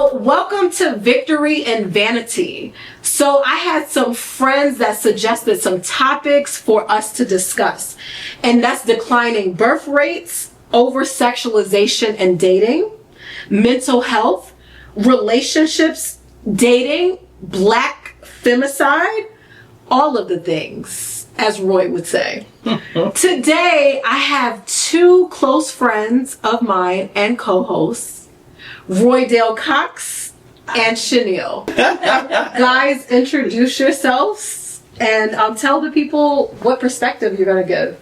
So welcome to Victory and Vanity. So I had some friends that suggested some topics for us to discuss. And that's declining birth rates, oversexualization and dating, mental health, relationships, dating, black femicide, all of the things, as Roy would say. Today, I have two close friends of mine and co-hosts, Roy Dale Cox and Shaneil. Guys, introduce yourselves and tell the people what perspective you're going to give.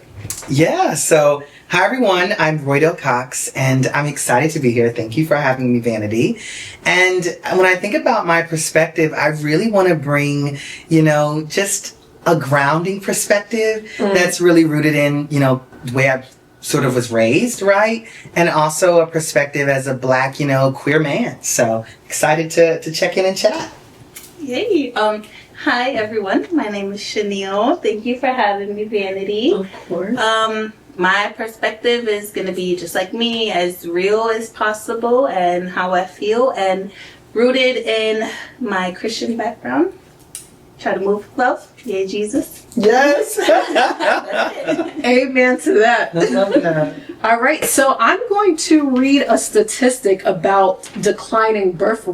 Yeah, so hi everyone, I'm Roy Dale Cox and I'm excited to be here. Thank you for having me, Vanity. And when I think about my perspective, I really want to bring, just a grounding perspective that's really rooted in, the way I sort of was raised, right? And also a perspective as a black, queer man. So excited to check in and chat. Yay. Hi everyone. My name is Shaneil. Thank you for having me, Vanity. Of course. My perspective is going to be just like me, as real as possible and how I feel, and rooted in my Christian background. Try to move with love. Yay, Jesus. Yes. Amen to that. I love that. All right, so I'm going to read a statistic about declining birth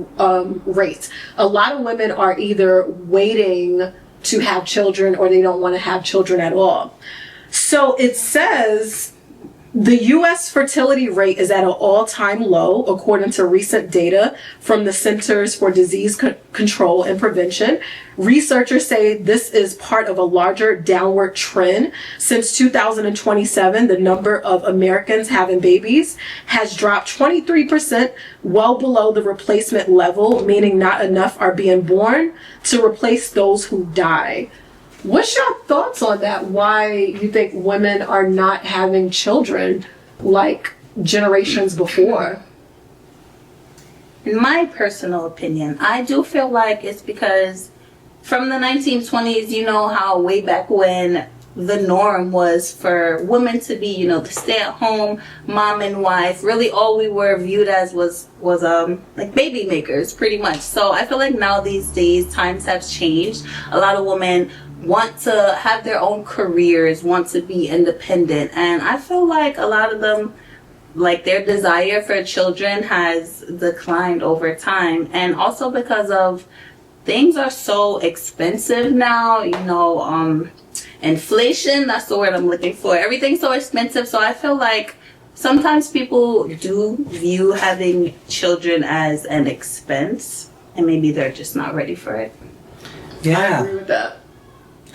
rates. A lot of women are either waiting to have children or they don't want to have children at all. So it says the U.S. fertility rate is at an all-time low, according to recent data from the Centers for Disease Control and Prevention. Researchers say this is part of a larger downward trend. Since 2027, the number of Americans having babies has dropped 23%, well below the replacement level, meaning not enough are being born to replace those who die. What's your thoughts on that? Why you think women are not having children like generations before? In my personal opinion, I do feel like it's because from the 1920s, you know how way back when the norm was for women to be, the stay-at-home mom and wife. Really all we were viewed as was like baby makers, pretty much. So I feel like now these days times have changed. A lot of women want to have their own careers, want to be independent, and I feel like a lot of them, like, their desire for children has declined over time, and also because of things are so expensive now, inflation, that's the word I'm looking for. Everything's so expensive, so I feel like sometimes people do view having children as an expense, and maybe they're just not ready for it. Yeah. I agree with that.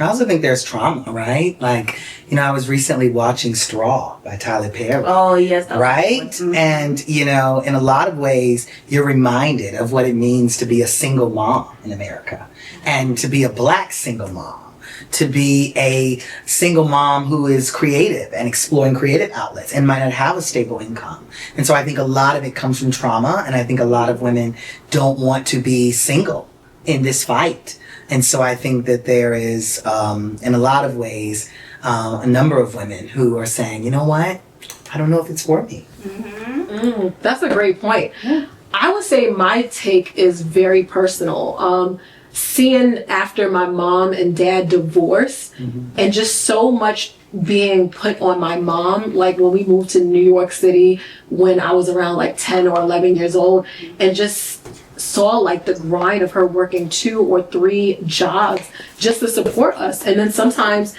I also think there's trauma, right? Like, I was recently watching Straw by Tyler Perry. Oh, yes. That was right? Mm-hmm. And, in a lot of ways, you're reminded of what it means to be a single mom in America and to be a black single mom, to be a single mom who is creative and exploring creative outlets and might not have a stable income. And so I think a lot of it comes from trauma, and I think a lot of women don't want to be single in this fight. And so I think that there is, in a lot of ways, a number of women who are saying, you know what? I don't know if it's for me. Mm-hmm. That's a great point. I would say my take is very personal. Seeing after my mom and dad divorced, and just so much being put on my mom, like when we moved to New York City when I was around like 10 or 11 years old, and just saw like the grind of her working 2 or 3 jobs just to support us. And then sometimes,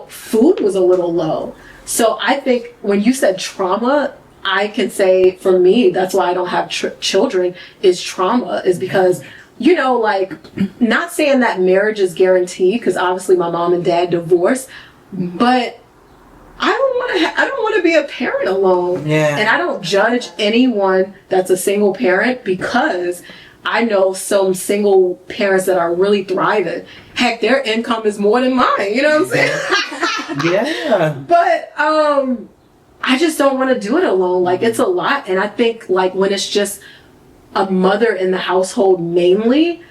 food was a little low. So I think when you said trauma, I can say for me, that's why I don't have children, is trauma, is because, not saying that marriage is guaranteed, because obviously my mom and dad divorced, but I don't want to be a parent alone. Yeah. And I don't judge anyone that's a single parent, because I know some single parents that are really thriving. Heck, their income is more than mine. You know what I'm saying? Yeah. But I just don't want to do it alone. Like, it's a lot. And I think, like, when it's just a mother in the household mainly,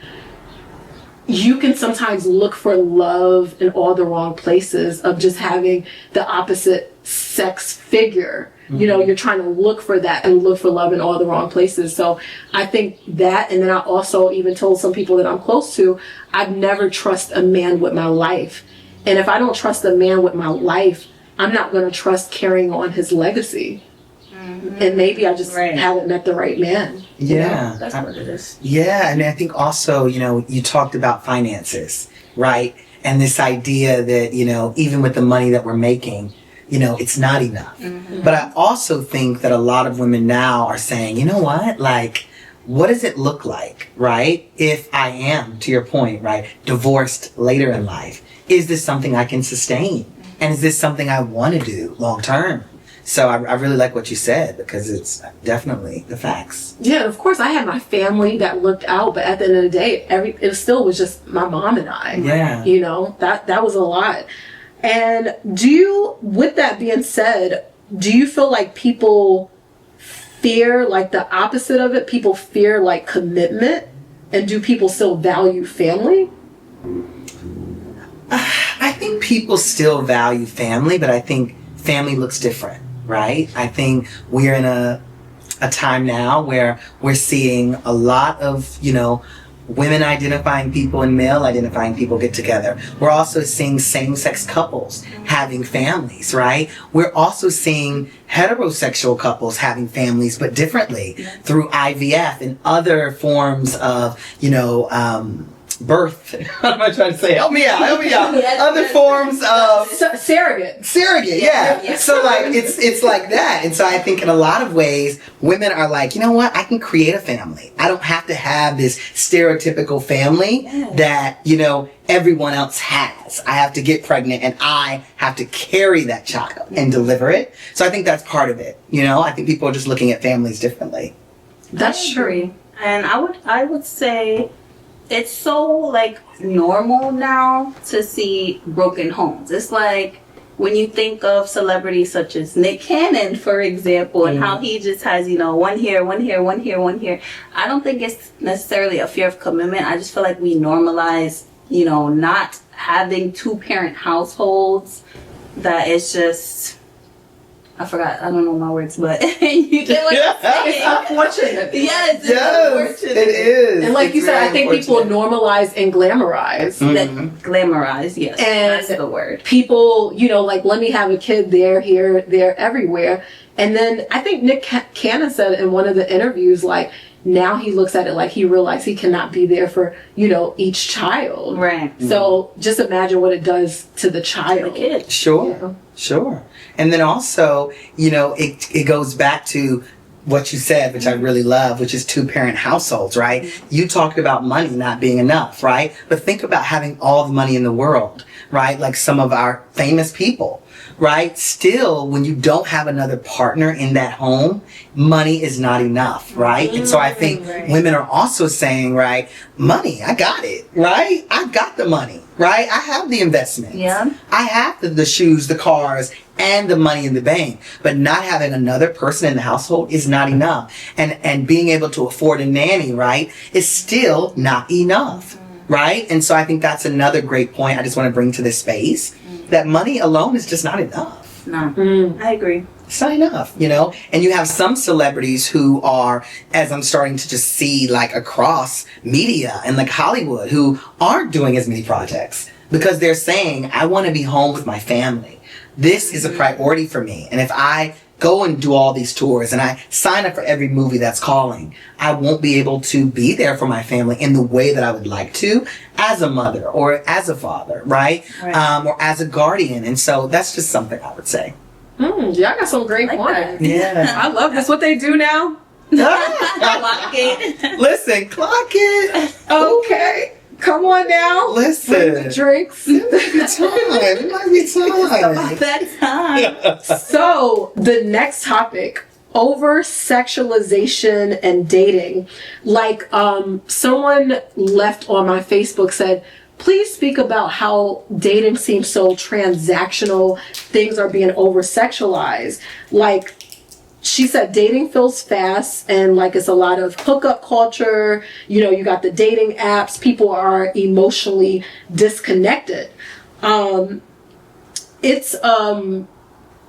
you can sometimes look for love in all the wrong places of just having the opposite sex figure. You know, you're trying to look for that and look for love in all the wrong places. So I think that, and then I also even told some people that I'm close to, I'd never trust a man with my life. And if I don't trust a man with my life, I'm not going to trust carrying on his legacy. And maybe I just haven't met the right man. Yeah. That's what it is. Yeah, and I think also, you know, you talked about finances, right? And this idea that, you know, even with the money that we're making, you know, it's not enough. But I also think that a lot of women now are saying, you know what, like, what does it look like, right? If I am, to your point, right, divorced later in life, is this something I can sustain? And is this something I want to do long term? So I really like what you said, because it's definitely the facts. Yeah, of course I had my family that looked out, but at the end of the day, it still was just my mom and I. Yeah. You know, that was a lot. And with that being said, do you feel like people fear like the opposite of it? People fear like commitment? And do people still value family? I think people still value family, but I think family looks different, right? I think we're in a time now where we're seeing a lot of, you know, women identifying people and male identifying people get together. We're also seeing same-sex couples having families, right? We're also seeing heterosexual couples having families, but differently through IVF and other forms of, you know, birth. What am I trying to say? Help me out. Other forms of Surrogate. Yeah. So like it's like that. And so I think in a lot of ways, women are like, you know what? I can create a family. I don't have to have this stereotypical family that, you know, everyone else has. I have to get pregnant and I have to carry that child and deliver it. So I think that's part of it. You know, I think people are just looking at families differently. That's true. And I would say it's so like normal now to see broken homes. It's like when you think of celebrities such as Nick Cannon, for example, and how he just has, you know, one here, one here, one here, one here. I don't think it's necessarily a fear of commitment. I just feel like we normalize, you know, not having two-parent households. That is just, I don't know my words, but you get what I'm saying. It's unfortunate. Yes, it's unfortunate. It is. And like It's you said, very I think people normalize and glamorize. Glamorize, yes. And that's the word. People, you know, like, let me have a kid there, here, there, everywhere. And then I think Nick Cannon said in one of the interviews, like, now he looks at it like he realized he cannot be there for, you know, each child. Right. So just imagine what it does to the child. The kid. Sure. And then also, you know, it goes back to what you said, which I really love, which is two-parent households, right? You talked about money not being enough, right? But think about having all the money in the world, right? Like some of our famous people, right? Still, when you don't have another partner in that home, money is not enough, right? And so I think women are also saying, right, money, I got it, right? I got the money, right? I have the investments. Yeah. I have the shoes, the cars, and the money in the bank. But not having another person in the household is not enough. And being able to afford a nanny, right, is still not enough, right? And so I think that's another great point I just want to bring to this space, that money alone is just not enough. No, I agree. It's not enough, you know? And you have some celebrities who are, as I'm starting to just see like across media and like Hollywood, who aren't doing as many projects because they're saying, I want to be home with my family. This is a priority for me. And if I go and do all these tours and I sign up for every movie that's calling, I won't be able to be there for my family in the way that I would like to as a mother or as a father, right? Or as a guardian. And so that's just something I would say. Y'all got some great points. Yeah. I love this. What they do now? Clock it. Listen, clock it. Okay. Come on now. Listen. Bring the drinks. It might be time. About that time. So, the next topic, over-sexualization and dating. Like, someone left on my Facebook said, please speak about how dating seems so transactional. Things are being over-sexualized. Like, she said dating feels fast and like it's a lot of hookup culture. You know, you got the dating apps. People are emotionally disconnected. It's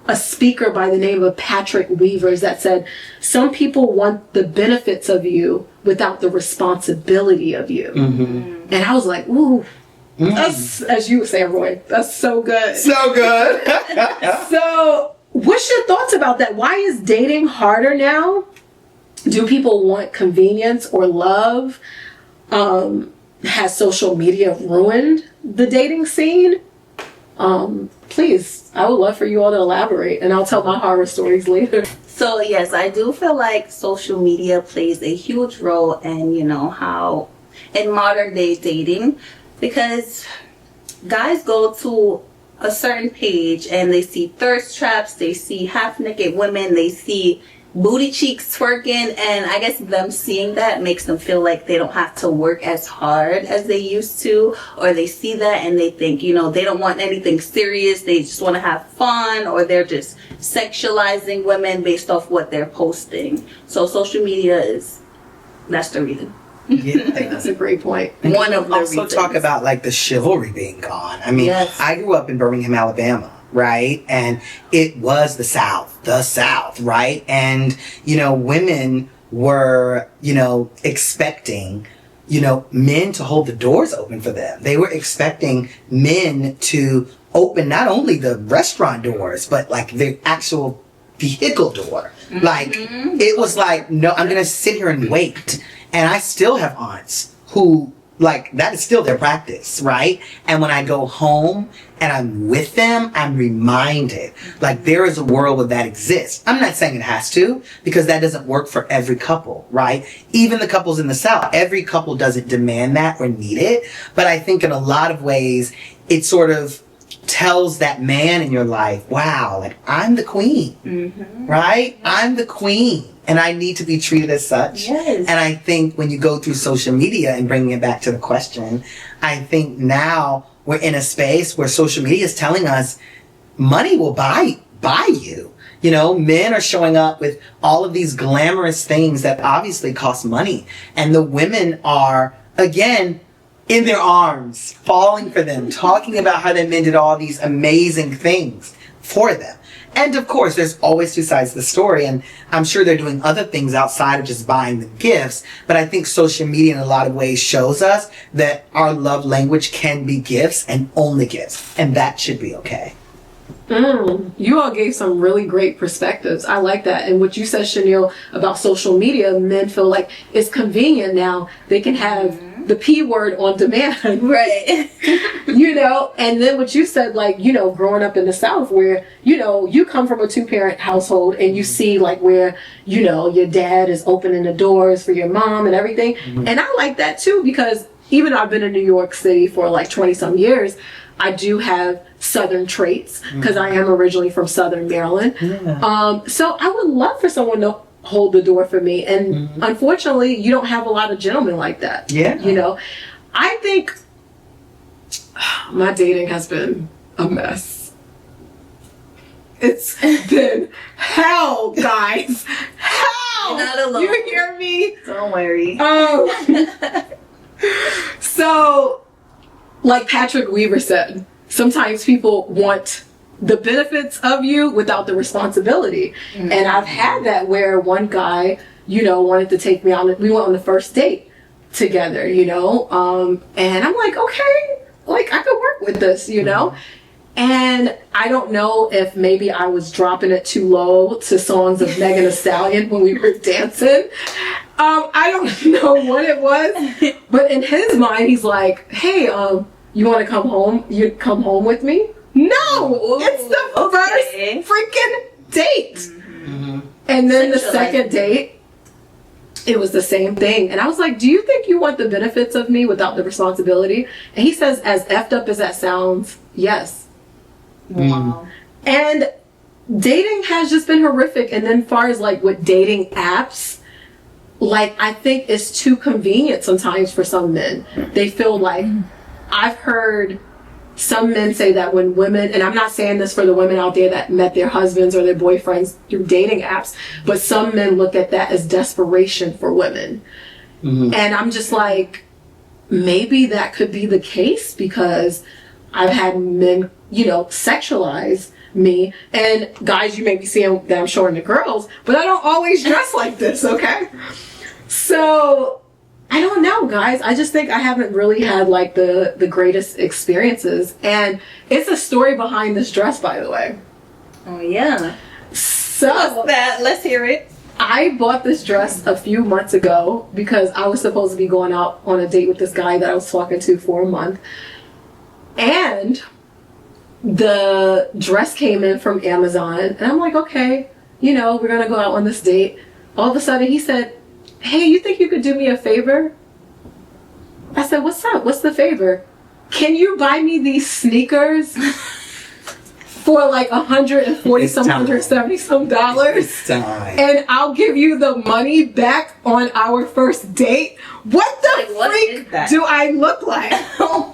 a speaker by the name of Patrick Weavers that said, some people want the benefits of you without the responsibility of you. And I was like, ooh, that's, as you would say, Roy, that's so good. So good. So what's your thoughts about that? Why is dating harder now? Do people want convenience or love? Has social media ruined the dating scene? Please, I would love for you all to elaborate, and I'll tell my horror stories later. So yes, I do feel like social media plays a huge role in, you know, how in modern day dating, because guys go to a certain page and they see thirst traps, they see half naked women, they see booty cheeks twerking, and I guess them seeing that makes them feel like they don't have to work as hard as they used to, or they see that and they think, you know, they don't want anything serious, they just want to have fun, or they're just sexualizing women based off what they're posting. So social media that's the reason. Yeah. I think that's a great point. And One of the also reasons. talk about like the chivalry being gone. I mean, Yes. I grew up in Birmingham, Alabama, right? And it was the South, right? And, you know, women were, you know, expecting, you know, men to hold the doors open for them. They were expecting men to open not only the restaurant doors, but like the actual vehicle door. Like, it was like, no, I'm going to sit here and wait. And I still have aunts who, like, that is still their practice, right? And when I go home and I'm with them, I'm reminded, like, there is a world where that exists. I'm not saying it has to, because that doesn't work for every couple, right? Even the couples in the South, every couple doesn't demand that or need it. But I think in a lot of ways, it sort of tells that man in your life, wow, like, I'm the queen, right? I'm the queen. And I need to be treated as such. Yes. And I think when you go through social media and bringing it back to the question, I think now we're in a space where social media is telling us money will buy you. You know, men are showing up with all of these glamorous things that obviously cost money. And the women are, again, in their arms, falling for them, talking about how their men did all these amazing things for them. And of course, there's always two sides to the story, and I'm sure they're doing other things outside of just buying them gifts, but I think social media in a lot of ways shows us that our love language can be gifts and only gifts, and that should be okay. You all gave some really great perspectives. I like that. And what you said, Shaneil, about social media, men feel like it's convenient now. They can have the P word on demand. Right. You know, and then what you said, like, you know, growing up in the South where, you know, you come from a 2-parent household and you see like where, you know, your dad is opening the doors for your mom and everything. And I like that too, because even though I've been in New York City for like 20 some years, I do have Southern traits because I am originally from Southern Maryland. So I would love for someone to hold the door for me. And unfortunately, you don't have a lot of gentlemen like that. Yeah. You know, I think my dating has been a mess. It's been hell, guys. Hell. You're not alone. You hear me? Don't worry. So, like Patrick Weaver said, sometimes people want the benefits of you without the responsibility. And I've had that where one guy, you know, wanted to take me on, we went on the first date together, you know, and I'm like, okay, like I could work with this, you know. And I don't know if maybe I was dropping it too low to songs of Megan Thee Stallion when we were dancing. I don't know what it was, but in his mind, he's like, hey, you want to come home? You come home with me? No, it's the first freaking date. And then the second date, it was the same thing. And I was like, do you think you want the benefits of me without the responsibility? And he says, as effed up as that sounds, yes. Wow. And dating has just been horrific. And then far as like with dating apps, like I think it's too convenient sometimes for some men. They feel like, I've heard some men say that when women, and I'm not saying this for the women out there that met their husbands or their boyfriends through dating apps, but some men look at that as desperation for women. And I'm just like, maybe that could be the case, because I've had men, you know, sexualize me, and guys, you may be seeing that I'm showing the girls, but I don't always dress like this, okay? So I don't know, guys. I just think I haven't really had like the greatest experiences. And it's a story behind this dress, by the way. Oh yeah. So What's that? Let's hear it. I bought this dress a few months ago because I was supposed to be going out on a date with this guy that I was talking to for a month. And the dress came in from Amazon, and I'm like, okay, you know, we're gonna go out on this date. All of a sudden he said, hey, you think you could do me a favor? I said, what's up? What's the favor? Can you buy me these sneakers for like $170 some dollars? It's time. And I'll give you the money back on our first date? What the What is freak that? do I look like?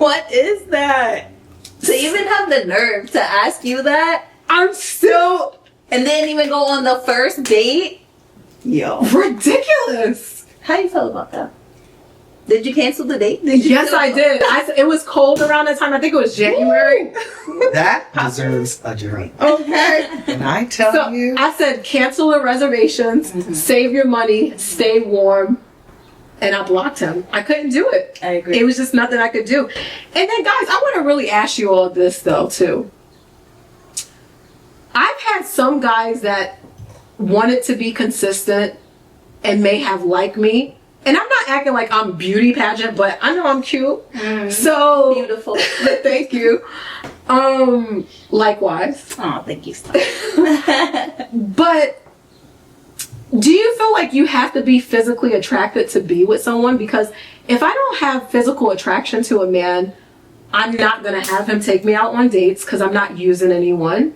What is that? To even have the nerve to ask you that, I'm still and then even go on the first date? Yo. ridiculous. How do you feel about that? Did you cancel the date? Did you Yes, I did. It was cold around that time. I think it was January. That deserves a drink. Okay. And I tell So you, I said, cancel the reservations, save your money, stay warm. And I blocked him. I couldn't do it. I agree. It was just nothing I could do. And then, guys, I want to really ask you all this, though, too. I've had some guys that wanted to be consistent and may have liked me. And I'm not acting like I'm beauty pageant, but I know I'm cute. So Beautiful. thank you. Likewise. Oh, thank you. But do you feel like you have to be physically attracted to be with someone? Because if I don't have physical attraction to a man, I'm not going to have him take me out on dates because I'm not using anyone.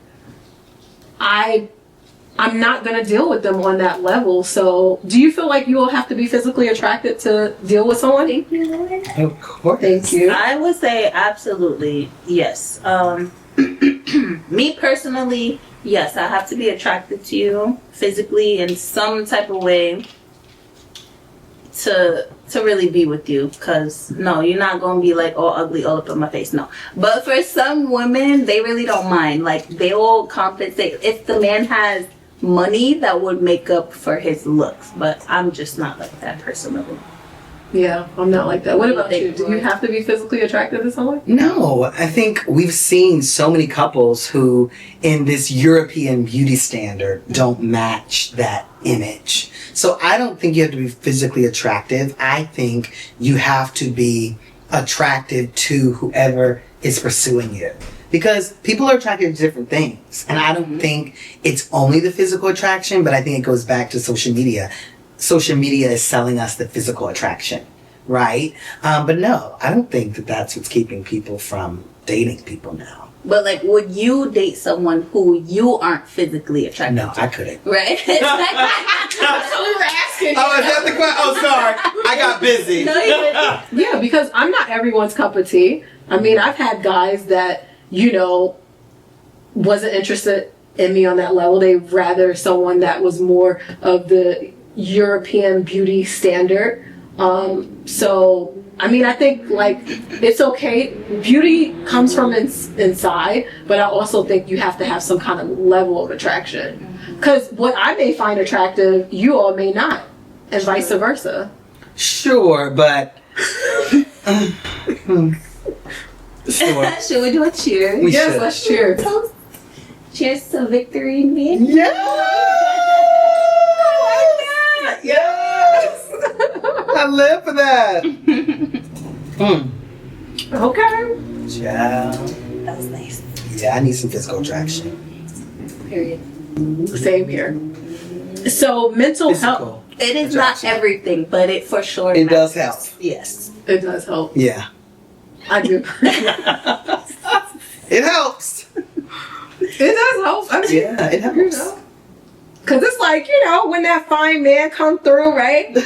I'm not going to deal with them on that level. So do you feel like you will have to be physically attracted to deal with someone? Thank you, Lord. of course. Thank you. I would say absolutely yes. Me personally, yes, I have to be attracted to you physically in some type of way to really be with you. Because no, you're not gonna be like all ugly all up in my face. No, but for some women, they really don't mind. Like they will compensate if the man has money that would make up for his looks. But I'm just not like that personally. Yeah, I'm not like that. What about Thank you? you, Do you Lord. have to be physically attracted to someone? No, I think we've seen so many couples who, in this European beauty standard, don't match that image. So I don't think you have to be physically attractive. I think you have to be attractive to whoever is pursuing you. Because people are attracted to different things. And I don't think it's only the physical attraction, but I think it goes back to social media. Social media is selling us the physical attraction, right? But no, I don't think that that's what's keeping people from dating people now. But like, would you date someone who you aren't physically attracted No, to? I couldn't. Right? So we were asking. Oh, is that the question? Oh, sorry. I got busy. No, you wouldn't. Yeah, because I'm not everyone's cup of tea. I mean, I've had guys that, you know, wasn't interested in me on that level. They'd rather someone that was more of the European beauty standard. So, I mean, I think, like, it's okay. Beauty comes from inside, but I also think you have to have some kind of level of attraction. Because what I may find attractive, you all may not, and vice versa. Sure, but... Sure. Should we do a cheers? We Yes, should. let's cheers. Toast. Cheers to victory in me. Yeah! Yes! I live for that. Okay. Child. That was nice. Yeah, I need some physical attraction. Period. Same here. So, mental health, Physical. It is not attraction. everything, but it for sure It does matters. help. Yes. it does help. Yeah. I do. It helps. It does help. I mean, Yeah, it you helps. know. Cause it's like, when that fine man come through, right?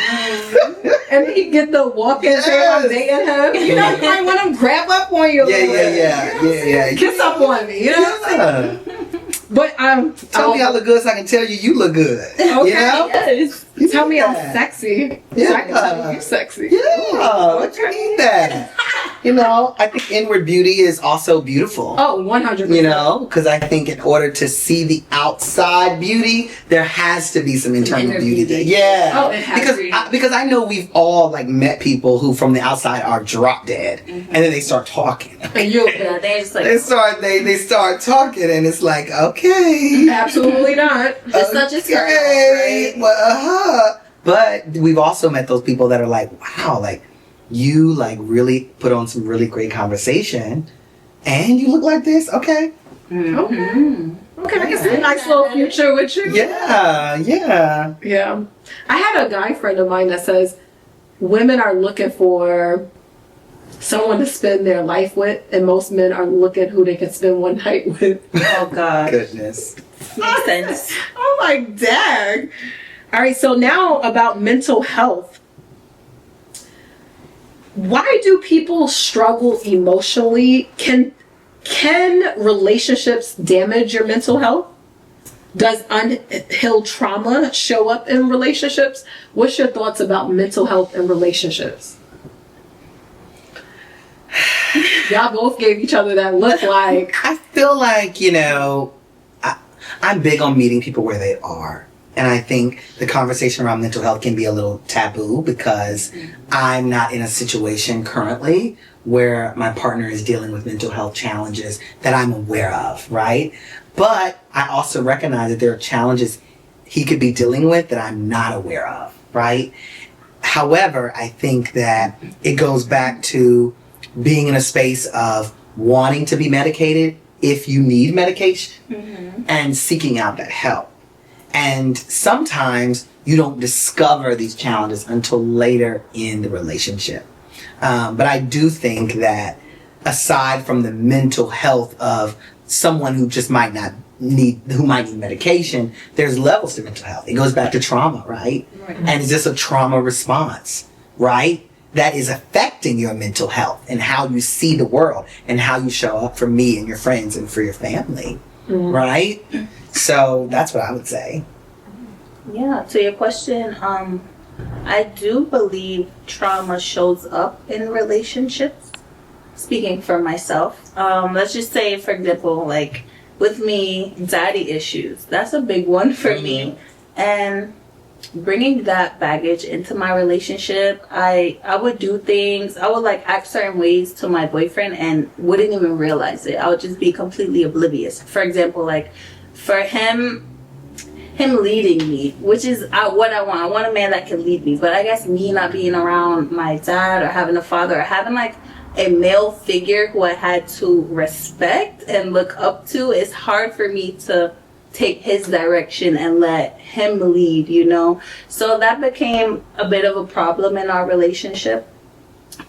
And he get the walk and say I'm dating him. You might want him grab up on you. Yeah. Kiss up on me, Yeah. But Tell me I look good so I can tell you look good. Okay. Yes. Tell me I'm sexy. Yeah. So I can tell you you're sexy. Yeah, what you need that? I think inward beauty is also beautiful. Oh, 100%. Because I think in order to see the outside beauty, there has to be some internal Inner beauty there. beauty. Yeah. Oh, it has because I know we've all met people who from the outside are drop dead, and then they start talking. And you Yeah, they just like They start talking, and it's like, okay, absolutely not. it's such a scary, okay, right? well, But we've also met those people that are like, wow, you really put on some really great conversation, and you look like this. Okay. Okay, I can see a nice little future with you. Yeah. Yeah. I had a guy friend of mine that says women are looking for someone to spend their life with, and most men are looking who they can spend one night with. Oh God. Goodness. Makes sense. I'm like, dang. All right, so now about mental health. Why do people struggle emotionally? Can relationships damage your mental health? Does unhealed trauma show up in relationships? What's your thoughts about mental health and relationships? Y'all both gave each other that look like. I feel like, I'm big on meeting people where they are. And I think the conversation around mental health can be a little taboo because I'm not in a situation currently where my partner is dealing with mental health challenges that I'm aware of, right? But I also recognize that there are challenges he could be dealing with that I'm not aware of, right? However, I think that it goes back to being in a space of wanting to be medicated if you need medication and seeking out that help. And sometimes you don't discover these challenges until later in the relationship. But I do think that aside from the mental health of someone who just might need medication, there's levels to mental health. It goes back to trauma, right? And it's just a trauma response, right? That is affecting your mental health and how you see the world and how you show up for me and your friends and for your family, right? So that's what I would say. Yeah, to your question, I do believe trauma shows up in relationships. Speaking for myself, let's just say, for example, with me, anxiety issues. That's a big one for me. And bringing that baggage into my relationship, I would do things, I would act certain ways to my boyfriend and wouldn't even realize it. I would just be completely oblivious. For example, for him leading me, which is what I want. I want a man that can lead me. But I guess me not being around my dad or having a father or having a male figure who I had to respect and look up to, it's hard for me to take his direction and let him lead, So that became a bit of a problem in our relationship.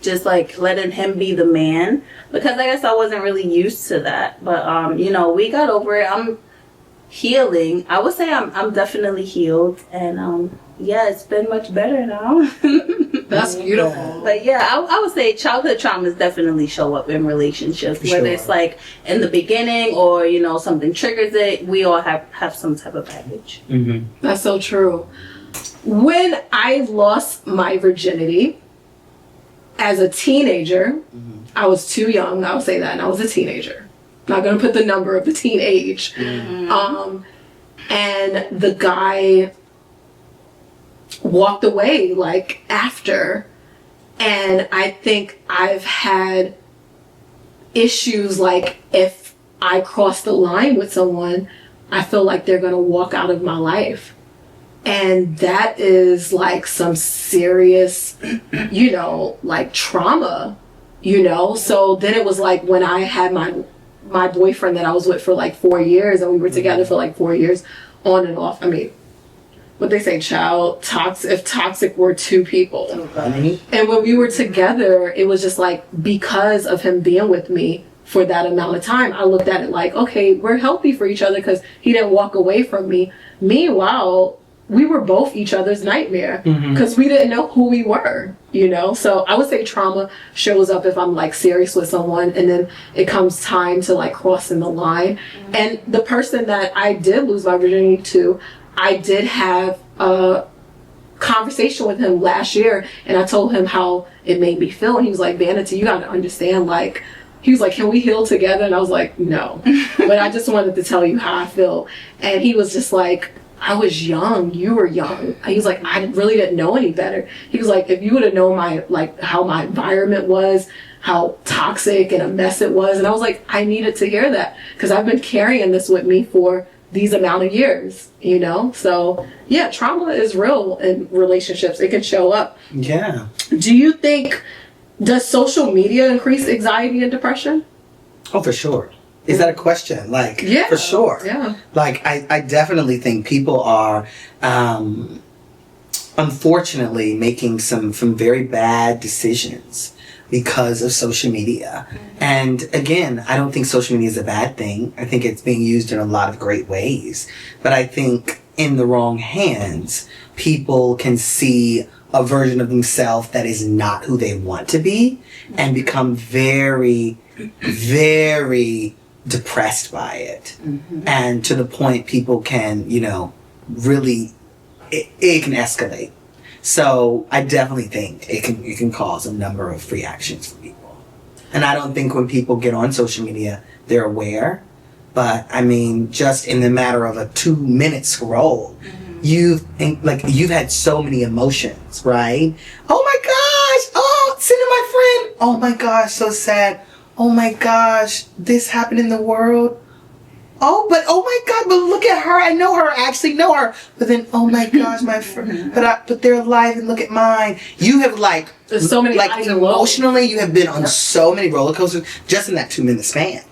Just letting him be the man, because I guess I wasn't really used to that. But we got over it. I'm healing. I would say I'm definitely healed, and it's been much better now. That's beautiful. But yeah, I would say childhood traumas definitely show up in relationships, whether it's in the beginning or something triggers it. We all have some type of baggage. That's so true. When I lost my virginity as a teenager, I was too young. I would say that, and I was a teenager. Not gonna put the number of the teenage. And the guy walked away after, and I think I've had issues if I cross the line with someone, I feel like they're gonna walk out of my life, and that is some serious trauma, so then it was when I had my boyfriend that I was with for 4 years, and we were together for 4 years on and off. I mean, what they say, if toxic were two people. And when we were together, it was just because of him being with me for that amount of time, I looked at it like, okay, we're healthy for each other because he didn't walk away from me. Meanwhile, we were both each other's nightmare because we didn't know who we were, you know? So I would say trauma shows up if I'm like serious with someone and then it comes time to like crossing the line. And the person that I did lose my virginity to, I did have a conversation with him last year and I told him how it made me feel. And he was like, Vanity, you got to understand, like, he was like, can we heal together? And I was like, no. But I just wanted to tell you how I feel. And he was just like, I was young, you were young. He was like, I really didn't know any better. He was like, if you would have known how my environment was, how toxic and a mess it was. And I was like, I needed to hear that because I've been carrying this with me for these amount of years, you know? So yeah, trauma is real in relationships. It can show up. Yeah. Do you think, does social media increase anxiety and depression? Oh, for sure. Is that a question? Like, yeah, for sure. Yeah. Like, I definitely think people are, unfortunately, making some very bad decisions because of social media. And again, I don't think social media is a bad thing. I think it's being used in a lot of great ways. But I think in the wrong hands, people can see a version of themselves that is not who they want to be and become very, very depressed by it. And to the point people can, you know, really, it can escalate. So I definitely think it can cause a number of reactions for people. And I don't think when people get on social media, they're aware. But I mean, just in the matter of a 2-minute scroll, you've had so many emotions, right? Oh my gosh! Oh, sending my friend. Oh my gosh, so sad. Oh my gosh, this happened in the world. Oh my God, but look at her. I know her. I actually know her. But then, oh my gosh, my friend. But they're alive and look at mine. You have there's so many highs and lows. Emotionally, you have been on so many roller coasters just in that 2-minute span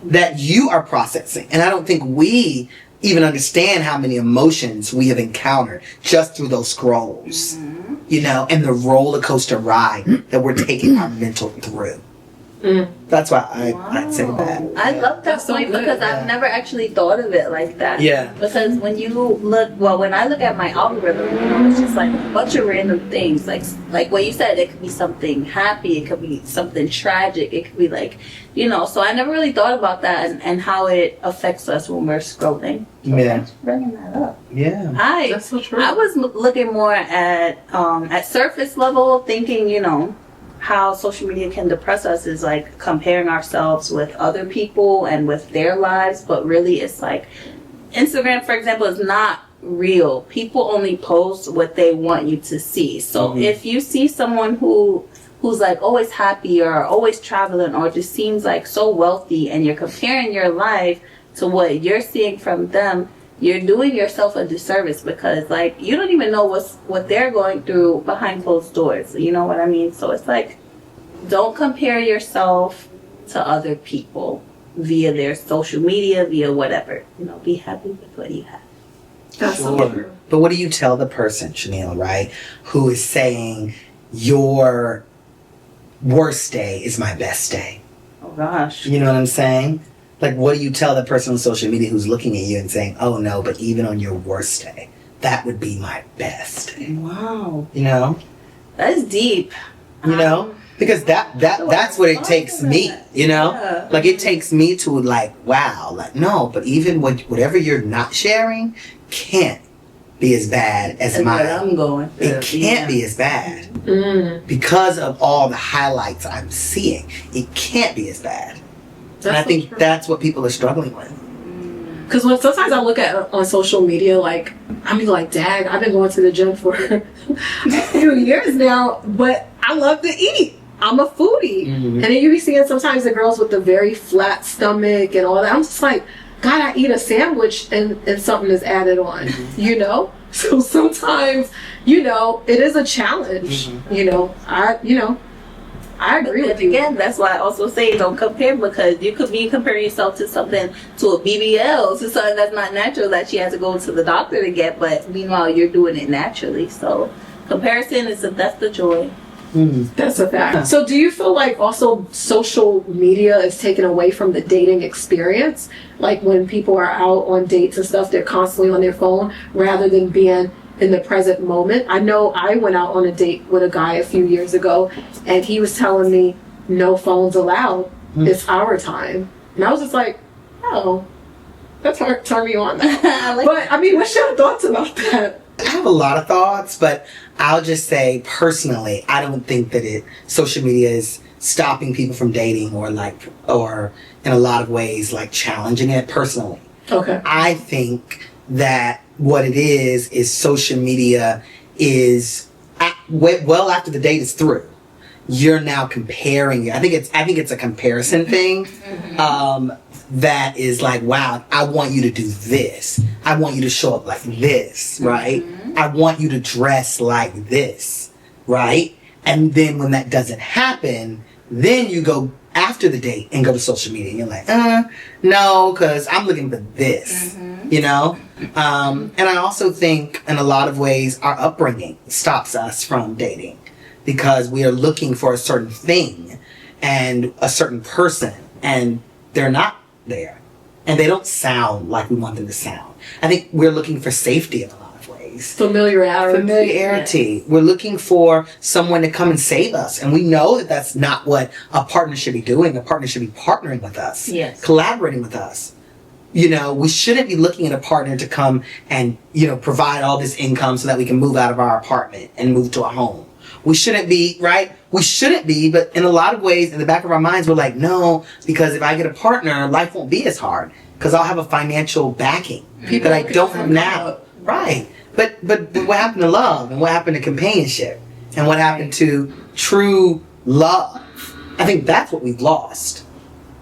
that you are processing. And I don't think we even understand how many emotions we have encountered just through those scrolls, you know, and the roller coaster ride that we're taking our mental through. That's why I'd say that. I love that point because I've never actually thought of it like that. Yeah. Because when you when I look at my algorithm, you know, it's just like a bunch of random things. Like what you said, it could be something happy, it could be something tragic, it could be like, you know, so I never really thought about that and how it affects us when we're scrolling. So thanks for bringing that up. Yeah. That's so true. I was looking more at surface level, thinking, you know, how social media can depress us is like comparing ourselves with other people and with their lives, but really it's like Instagram, for example, is not real. People only post what they want you to see. So if you see someone who's like always happy or always traveling or just seems like so wealthy and you're comparing your life to what you're seeing from them, you're doing yourself a disservice because like you don't even know what they're going through behind closed doors. You know what I mean? So it's like, don't compare yourself to other people via their social media, via whatever. You know, be happy with what you have. That's so true. But what do you tell the person, Shaneil, right, who is saying your worst day is my best day? Oh gosh. You know what I'm saying? Like, what do you tell the person on social media who's looking at you and saying, oh no, but even on your worst day, that would be my best day? Wow. You know? That's deep. You know? Because that's what it takes me, you know? Yeah. Like, it takes me to, like, wow. Like, no, but even whatever you're not sharing can't be as bad as mine. Where I'm going. It can't be as bad. Because of all the highlights I'm seeing, it can't be as bad. And I think that's what people are struggling with. Because when sometimes I look at on social media, like, I'm like, dang, I've been going to the gym for a few years now, but I love to eat. I'm a foodie. And then you be seeing sometimes the girls with the very flat stomach and all that. I'm just like, God, I eat a sandwich and something is added on, you know? So sometimes, you know, it is a challenge, you know? I agree with you. Again, that's why I also say don't compare because you could be comparing yourself to something, to a BBL, to something that's not natural that she has to go to the doctor to get, but meanwhile you're doing it naturally. So comparison is the death of joy. That's a fact. So do you feel like also social media is taken away from the dating experience? Like when people are out on dates and stuff, they're constantly on their phone rather than being in the present moment. I know I went out on a date with a guy a few years ago and he was telling me no phones allowed. It's our time. And I was just like, oh, that's hard to turn me on. But I mean, what's your thoughts about that? I have a lot of thoughts, but I'll just say personally, I don't think that social media is stopping people from dating or in a lot of ways like challenging it personally. Okay. I think that what it is social media is well after the date is through. You're now comparing. I think it's a comparison thing. That is like, wow, I want you to do this. I want you to show up like this, right? I want you to dress like this, right? And then when that doesn't happen, then you go after the date and go to social media and you're like, no, because I'm looking for this, you know? And I also think in a lot of ways our upbringing stops us from dating because we are looking for a certain thing and a certain person and they're not there. And they don't sound like we want them to sound. I think we're looking for safety in a lot of ways. Familiarity. We're looking for someone to come and save us. And we know that that's not what a partner should be doing. A partner should be partnering with us. Yes. Collaborating with us. You know, we shouldn't be looking at a partner to come and, provide all this income so that we can move out of our apartment and move to a home. We shouldn't be, right? We shouldn't be, but in a lot of ways, in the back of our minds, we're like, no, because if I get a partner, life won't be as hard because I'll have a financial backing that I don't have now. Right. But what happened to love and what happened to companionship and what happened to true love? I think that's what we've lost.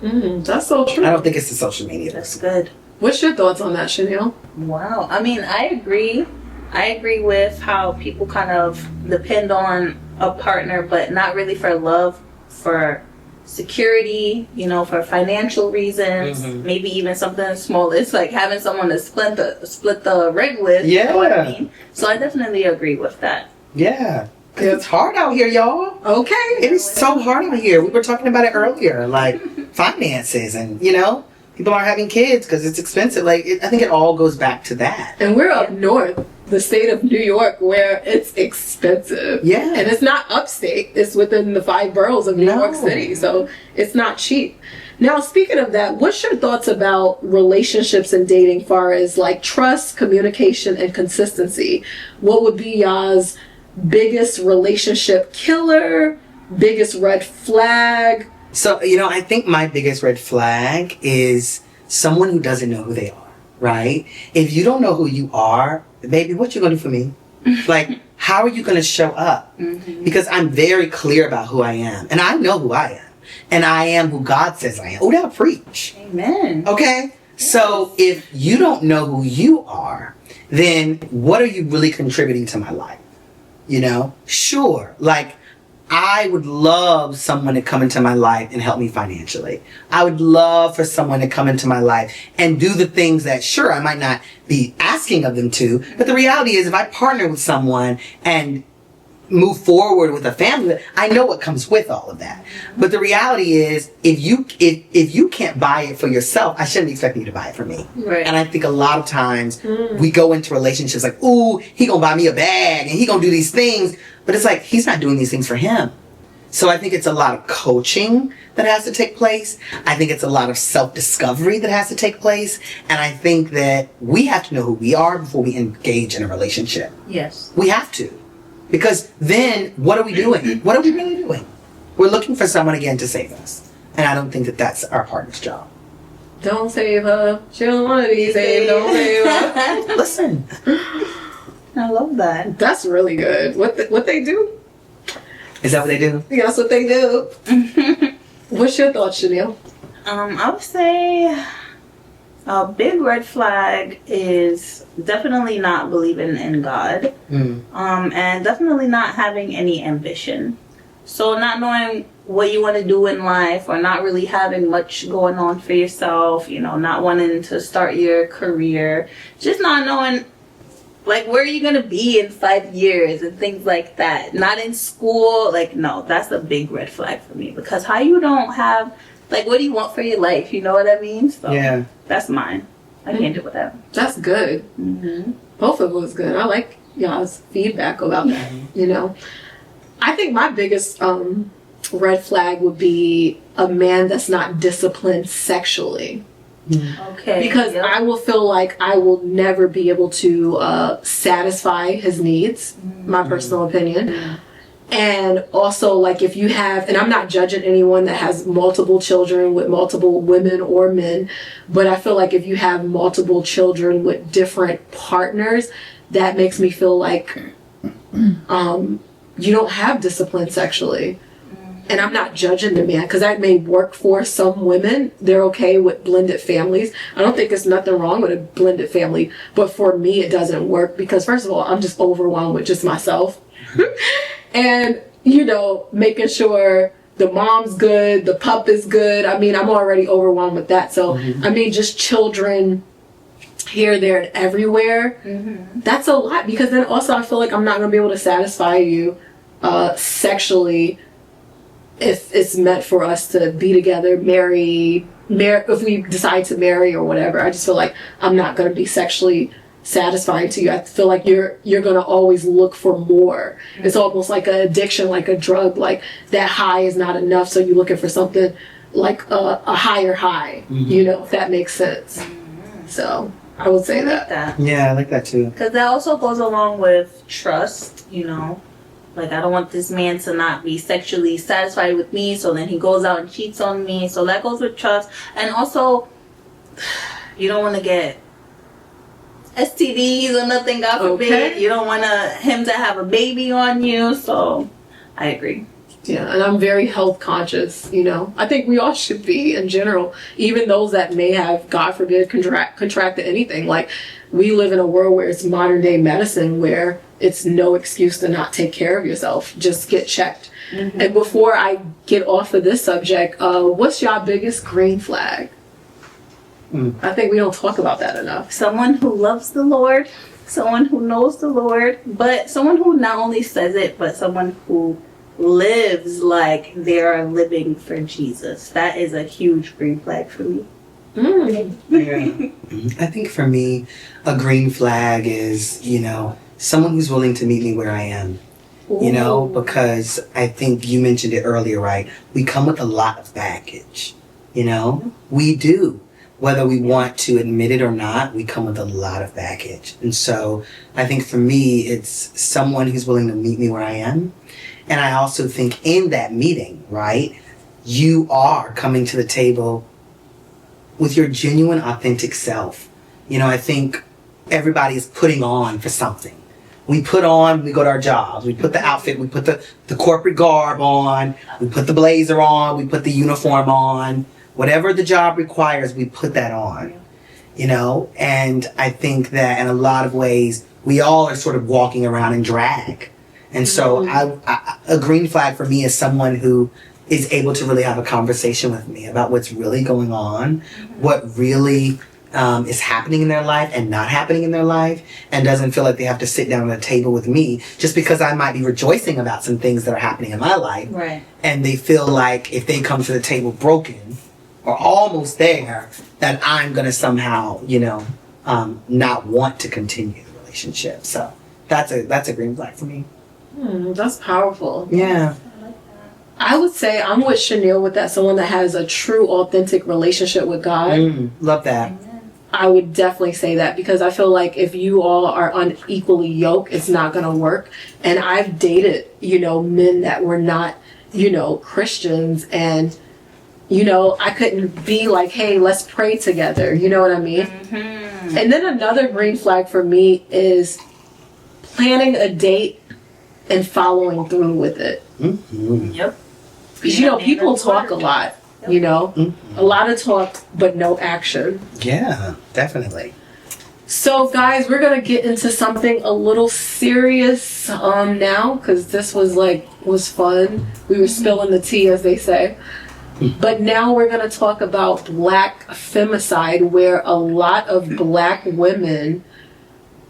That's so true. I don't think it's the social media. That's good. What's your thoughts on that, Shaneil? Wow. I mean, I agree. I agree with how people kind of depend on a partner, but not really for love, for security, for financial reasons, maybe even something small. It's like having someone to split the rent with. Yeah. You know what I mean? So I definitely agree with that. Yeah. Because it's hard out here, y'all. Okay. It is so hard out here. We were talking about it earlier, like finances and, people aren't having kids because it's expensive. I think it all goes back to that. And we're up north, the state of New York, where it's expensive. Yeah. And it's not upstate. It's within the 5 boroughs of New York City. So it's not cheap. Now, speaking of that, what's your thoughts about relationships and dating far as trust, communication, and consistency? What would be y'all's biggest relationship killer, biggest red flag? So, I think my biggest red flag is someone who doesn't know who they are, right? If you don't know who you are, baby, what you gonna do for me? How are you gonna show up? Because I'm very clear about who I am. And I know who I am. And I am who God says I am. Oh, now preach. Amen. Okay? Yes. So if you don't know who you are, then what are you really contributing to my life? Sure. I would love someone to come into my life and help me financially. I would love for someone to come into my life and do the things that, sure, I might not be asking of them to, but the reality is if I partner with someone and move forward with a family, I know what comes with all of that. But the reality is if you can't buy it for yourself, I shouldn't expect you to buy it for me. Right. And I think a lot of times we go into relationships like, ooh, he gonna buy me a bag and he gonna do these things. But it's like, he's not doing these things for him. So I think it's a lot of coaching that has to take place. I think it's a lot of self-discovery that has to take place. And I think that we have to know who we are before we engage in a relationship. Yes. We have to. Because then, what are we doing? What are we really doing? We're looking for someone again to save us. And I don't think that that's our partner's job. Don't save her. She don't want to be saved. Don't save her. Listen. I love that. That's really good. What they do? Is that what they do? Yeah, that's what they do. What's your thoughts, Shaneil? I would say a big red flag is definitely not believing in God. And definitely not having any ambition. So not knowing what you want to do in life or not really having much going on for yourself, not wanting to start your career, just not knowing Like, where are you gonna be in 5 years and things like that? Not in school. Like, no, that's a big red flag for me, because how you don't have, like, what do you want for your life? You know what I mean? So Yeah. that's mine. I can't do with that. That's good. Mm-hmm. Both of it was good. I like y'all's feedback about that. You know, I think my biggest red flag would be a man that's not disciplined sexually. Okay. Because I will feel like I will never be able to satisfy his needs, my personal opinion. And also, like, if you have, and I'm not judging anyone that has multiple children with multiple women or men, but I feel like if you have multiple children with different partners, that makes me feel like you don't have discipline sexually. And I'm not judging the man, because that may work for some women. They're okay with blended families. I don't think there's nothing wrong with a blended family. But for me, it doesn't work, because first of all, I'm just overwhelmed with just myself. And, you know, making sure the mom's good, the pup is good. I mean, I'm already overwhelmed with that. So, I mean, just children here, there, and everywhere. That's a lot, because then also I feel like I'm not going to be able to satisfy you sexually if it's meant for us to be together, marry, if we decide to marry or whatever. I just feel like I'm not going to be sexually satisfying to you. I feel like you're going to always look for more. It's almost like an addiction, like a drug. Like, that high is not enough, so you're looking for something like a higher high, you know, if that makes sense. So I would say that. Yeah, I like that too. Because that also goes along with trust, you know. Like, I don't want this man to not be sexually satisfied with me, so then he goes out and cheats on me. So that goes with trust. And also, you don't want to get STDs or nothing, God forbid. Okay. You don't want him to have a baby on you. So I agree. Yeah, and I'm very health conscious, you know. I think we all should be in general, even those that may have, God forbid, contracted anything. Like, we live in a world where it's modern day medicine, where it's no excuse to not take care of yourself. Just get checked. And before I get off of this subject, what's your biggest green flag? I think we don't talk about that enough. Someone who loves the Lord, someone who knows the Lord, but someone who not only says it, but someone who lives like they are living for Jesus. That is a huge green flag for me. Yeah. I think for me, a green flag is, you know, someone who's willing to meet me where I am. You know, because I think you mentioned it earlier, right? We come with a lot of baggage. You know, we do. Whether we want to admit it or not, we come with a lot of baggage. And so I think for me, it's someone who's willing to meet me where I am. And I also think in that meeting, right, you are coming to the table with your genuine, authentic self. You know, I think everybody is putting on for something. We put on, we go to our jobs, we put the outfit, we put the corporate garb on, we put the blazer on, we put the uniform on. Whatever the job requires, we put that on, you know? And I think that in a lot of ways, we all are sort of walking around in drag. And so a green flag for me is someone who is able to really have a conversation with me about what's really going on, what really is happening in their life and not happening in their life, and doesn't feel like they have to sit down at a table with me just because I might be rejoicing about some things that are happening in my life. Right. And they feel like if they come to the table broken or almost there, that I'm going to somehow, you know, not want to continue the relationship. So that's a green flag for me. That's powerful. Yeah. I would say I'm with Shaneil with that. Someone that has a true, authentic relationship with God. Love that. I would definitely say that, because I feel like if you all are unequally yoked, it's not going to work. And I've dated, you know, men that were not, you know, Christians, and, you know, I couldn't be like, hey, let's pray together. You know what I mean? And then another green flag for me is planning a date and following through with it. Yep. Because, you know, people talk a lot, you know, a lot of talk, but no action. Yeah, definitely. So, guys, we're going to get into something a little serious now, because this was fun. We were spilling the tea, as they say. But now we're going to talk about Black femicide, where a lot of Black women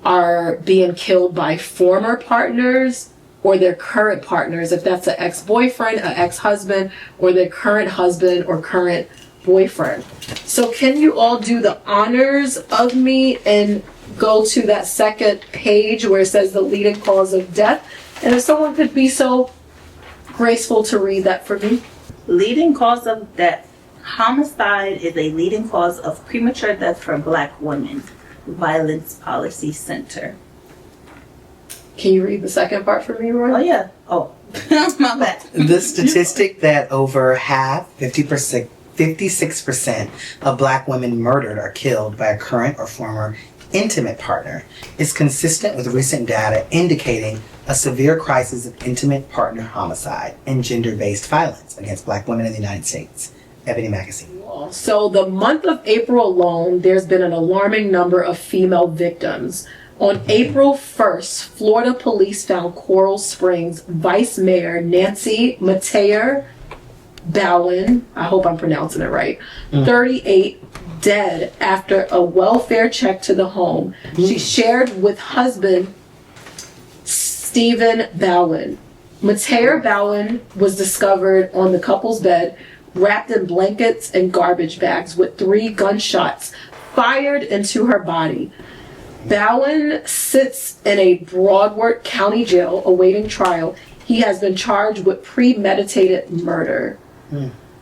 are being killed by former partners or their current partners, if that's an ex-boyfriend, an ex-husband, or their current husband or current boyfriend. So can you all do the honors of me and go to that second page where it says the leading cause of death? And if someone could be so graceful to read that for me. Leading cause of death. Homicide is a leading cause of premature death for Black women. Violence Policy Center. Can you read the second part for me, Roy? Oh, yeah. Oh, my bad. The statistic that over half, 50%, 56% of Black women murdered or killed by a current or former intimate partner is consistent with recent data indicating a severe crisis of intimate partner homicide and gender-based violence against Black women in the United States. Ebony Magazine. So the month of April alone, there's been an alarming number of female victims. On April 1st, Florida police found Coral Springs Vice Mayor Nancy Mateer Bowen, I hope I'm pronouncing it right, 38, dead after a welfare check to the home she shared with husband Stephen Bowen. Mateer Bowen was discovered on the couple's bed, wrapped in blankets and garbage bags with 3 gunshots fired into her body. Bowen sits in a Broward County jail awaiting trial. He has been charged with premeditated murder.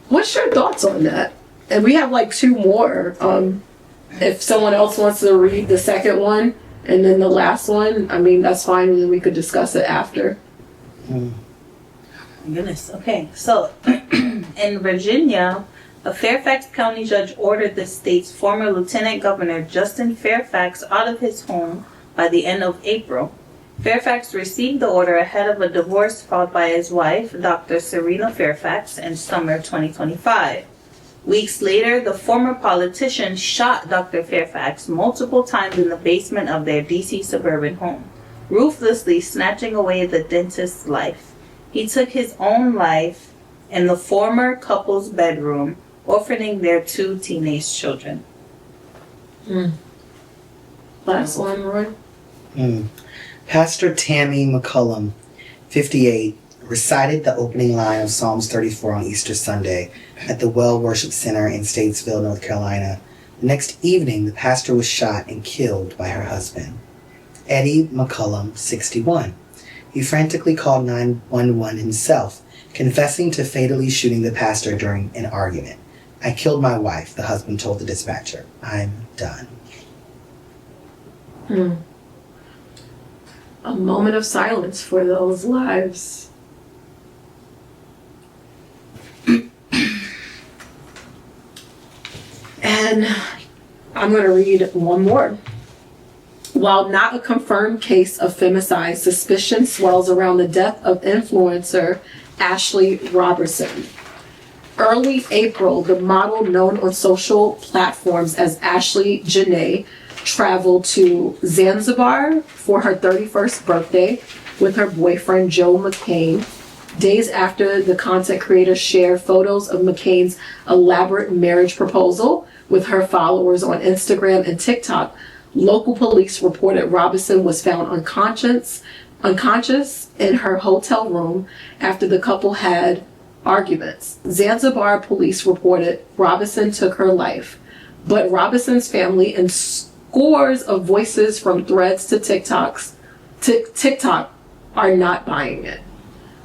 What's your thoughts on that? And we have like 2 more. If someone else wants to read the second one and then the last one, I mean, that's fine, and then we could discuss it after. Goodness. Okay, so in Virginia, a Fairfax County judge ordered the state's former Lieutenant Governor Justin Fairfax out of his home by the end of April. Fairfax received the order ahead of a divorce filed by his wife, Dr. Serena Fairfax, in summer 2025. Weeks later, the former politician shot Dr. Fairfax multiple times in the basement of their D.C. suburban home, ruthlessly snatching away the dentist's life. He took his own life in the former couple's bedroom, orphaning their 2 teenage children. Last one, Roy. Pastor Tammy McCullum, 58, recited the opening line of Psalms 34 on Easter Sunday at the Well Worship Center in Statesville, North Carolina. The next evening, the pastor was shot and killed by her husband. Eddie McCullum, 61. He frantically called 911 himself, confessing to fatally shooting the pastor during an argument. "I killed my wife," the husband told the dispatcher. "I'm done." A moment of silence for those lives. And I'm going to read one more. While not a confirmed case of femicide, suspicion swells around the death of influencer Ashley Robertson. Early April, the model known on social platforms as Ashley Janae traveled to Zanzibar for her 31st birthday with her boyfriend Joe McCain. Days after the content creator shared photos of McCain's elaborate marriage proposal with her followers on Instagram and TikTok, local police reported Robinson was found unconscious in her hotel room after the couple had arguments. Zanzibar police reported Robinson took her life, but Robinson's family and scores of voices from Threads to TikTok are not buying it.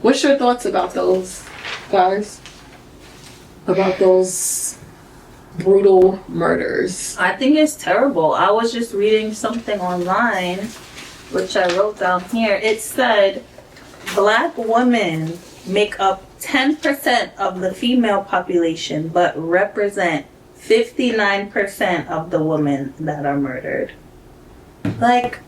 What's your thoughts about those, guys? About those brutal murders? I think it's terrible. I was just reading something online, which I wrote down here. It said Black women make up 10% of the female population, but represent 59% of the women that are murdered. Like,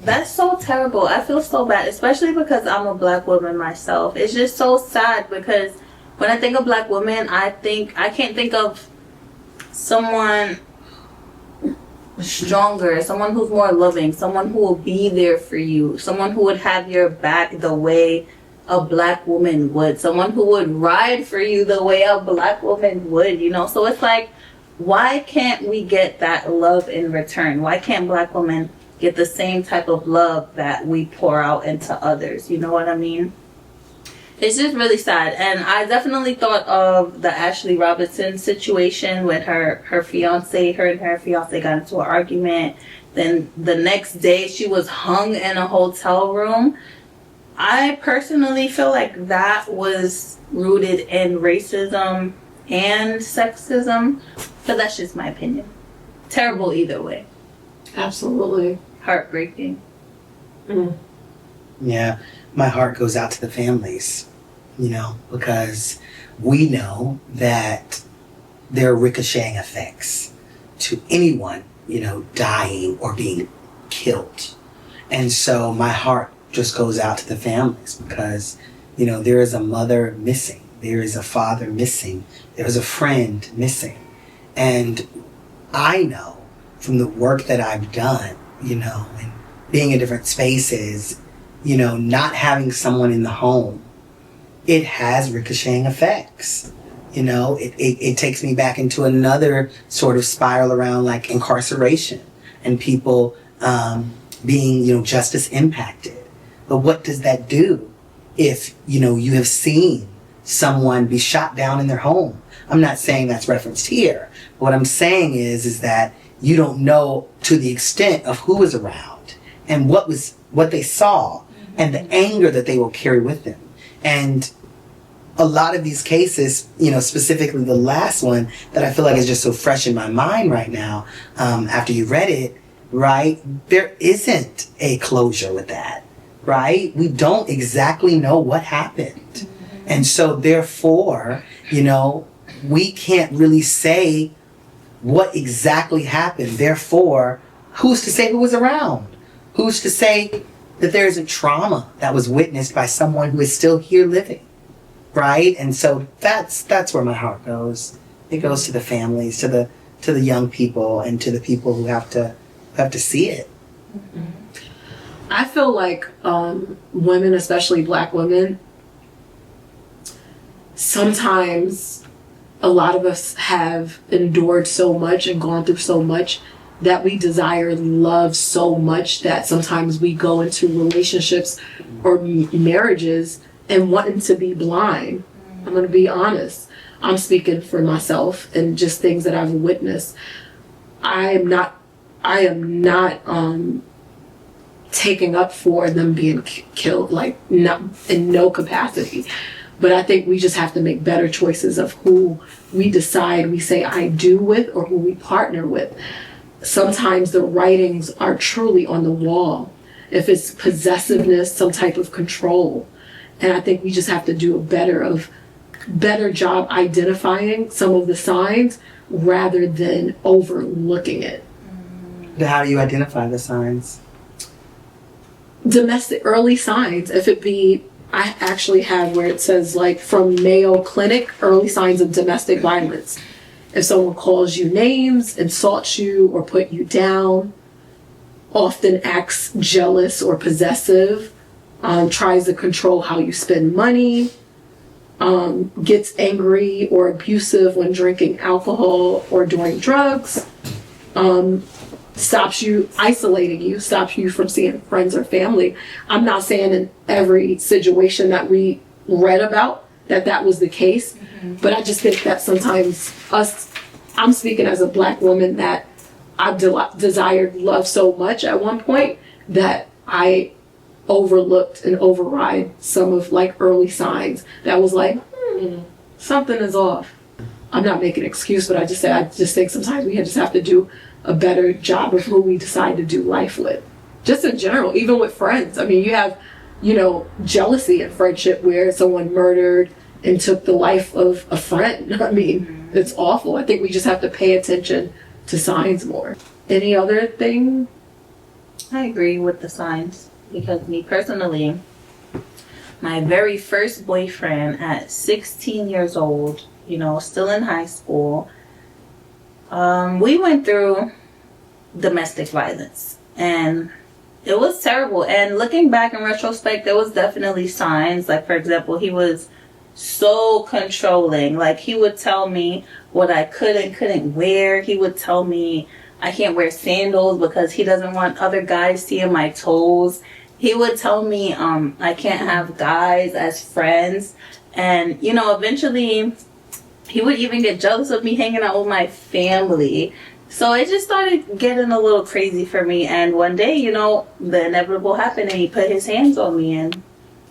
that's so terrible. I feel so bad, especially because I'm a Black woman myself. It's just so sad because when I think of Black women, I can't think of someone stronger, someone who's more loving, someone who will be there for you, someone who would have your back the way a Black woman would, someone who would ride for you the way a Black woman would, you know? So it's like, why can't we get that love in return? Why can't Black women get the same type of love that we pour out into others. You know what I mean? It's just really sad. And I definitely thought of the Ashley Robinson situation with her fiance. Her and her fiance got into an argument. Then the next day she was hung in a hotel room. I personally feel like that was rooted in racism and sexism. But that's just my opinion. Terrible either way. Absolutely. Heartbreaking. Yeah, my heart goes out to the families, because we know that there are ricocheting effects to anyone, dying or being killed. And so my heart just goes out to the families because, there is a mother missing. There is a father missing. There is a friend missing. And I know from the work that I've done, and being in different spaces, not having someone in the home, it has ricocheting effects. It takes me back into another sort of spiral around like incarceration and people being, justice impacted. But what does that do if, you have seen someone be shot down in their home? I'm not saying that's referenced here. What I'm saying is that you don't know to the extent of who was around and what they saw and the anger that they will carry with them. And a lot of these cases, specifically the last one that I feel like is just so fresh in my mind right now, after you read it, right? There isn't a closure with that, right? We don't exactly know what happened. And so therefore, we can't really say what exactly happened. Therefore, who's to say who was around? Who's to say that there isn't trauma that was witnessed by someone who is still here living, right? And so that's where my heart goes. It goes to the families, to the young people, and to the people who have to see it. I feel like women, especially Black women, sometimes a lot of us have endured so much and gone through so much that we desire love so much that sometimes we go into relationships or marriages and wanting to be blind. I'm going to be honest. I'm speaking for myself and just things that I've witnessed. I am not taking up for them being killed, like not in no capacity. But I think we just have to make better choices of who we decide we say I do with or who we partner with. Sometimes the writings are truly on the wall. If it's possessiveness, some type of control. And I think we just have to do a better job identifying some of the signs rather than overlooking it. How do you identify the signs? Domestic early signs. If it be, I actually have where it says like from Mayo Clinic, early signs of domestic violence. If someone calls you names, insults you, or put you down, often acts jealous or possessive, tries to control how you spend money, gets angry or abusive when drinking alcohol or doing drugs, stops you, isolating you, stops you from seeing friends or family. I'm not saying in every situation that we read about that was the case, but I just think that sometimes I'm speaking as a Black woman that I've desired love so much at one point that I overlooked and override some of like early signs that was like, something is off. I'm not making an excuse, but I just think sometimes we just have to do a better job of who we decide to do life with. Just in general, even with friends. I mean, you have, jealousy in friendship where someone murdered and took the life of a friend. I mean, it's awful. I think we just have to pay attention to signs more. Any other thing? I agree with the signs because me personally, my very first boyfriend at 16 years old, still in high school, we went through domestic violence and it was terrible. And looking back in retrospect, there was definitely signs. Like, for example, he was so controlling. Like, he would tell me what I could and couldn't wear. He would tell me I can't wear sandals because he doesn't want other guys seeing my toes. He would tell me I can't have guys as friends. And, you know, eventually he would even get jealous of me hanging out with my family. So it just started getting a little crazy for me. And one day, you know, the inevitable happened and he put his hands on me, and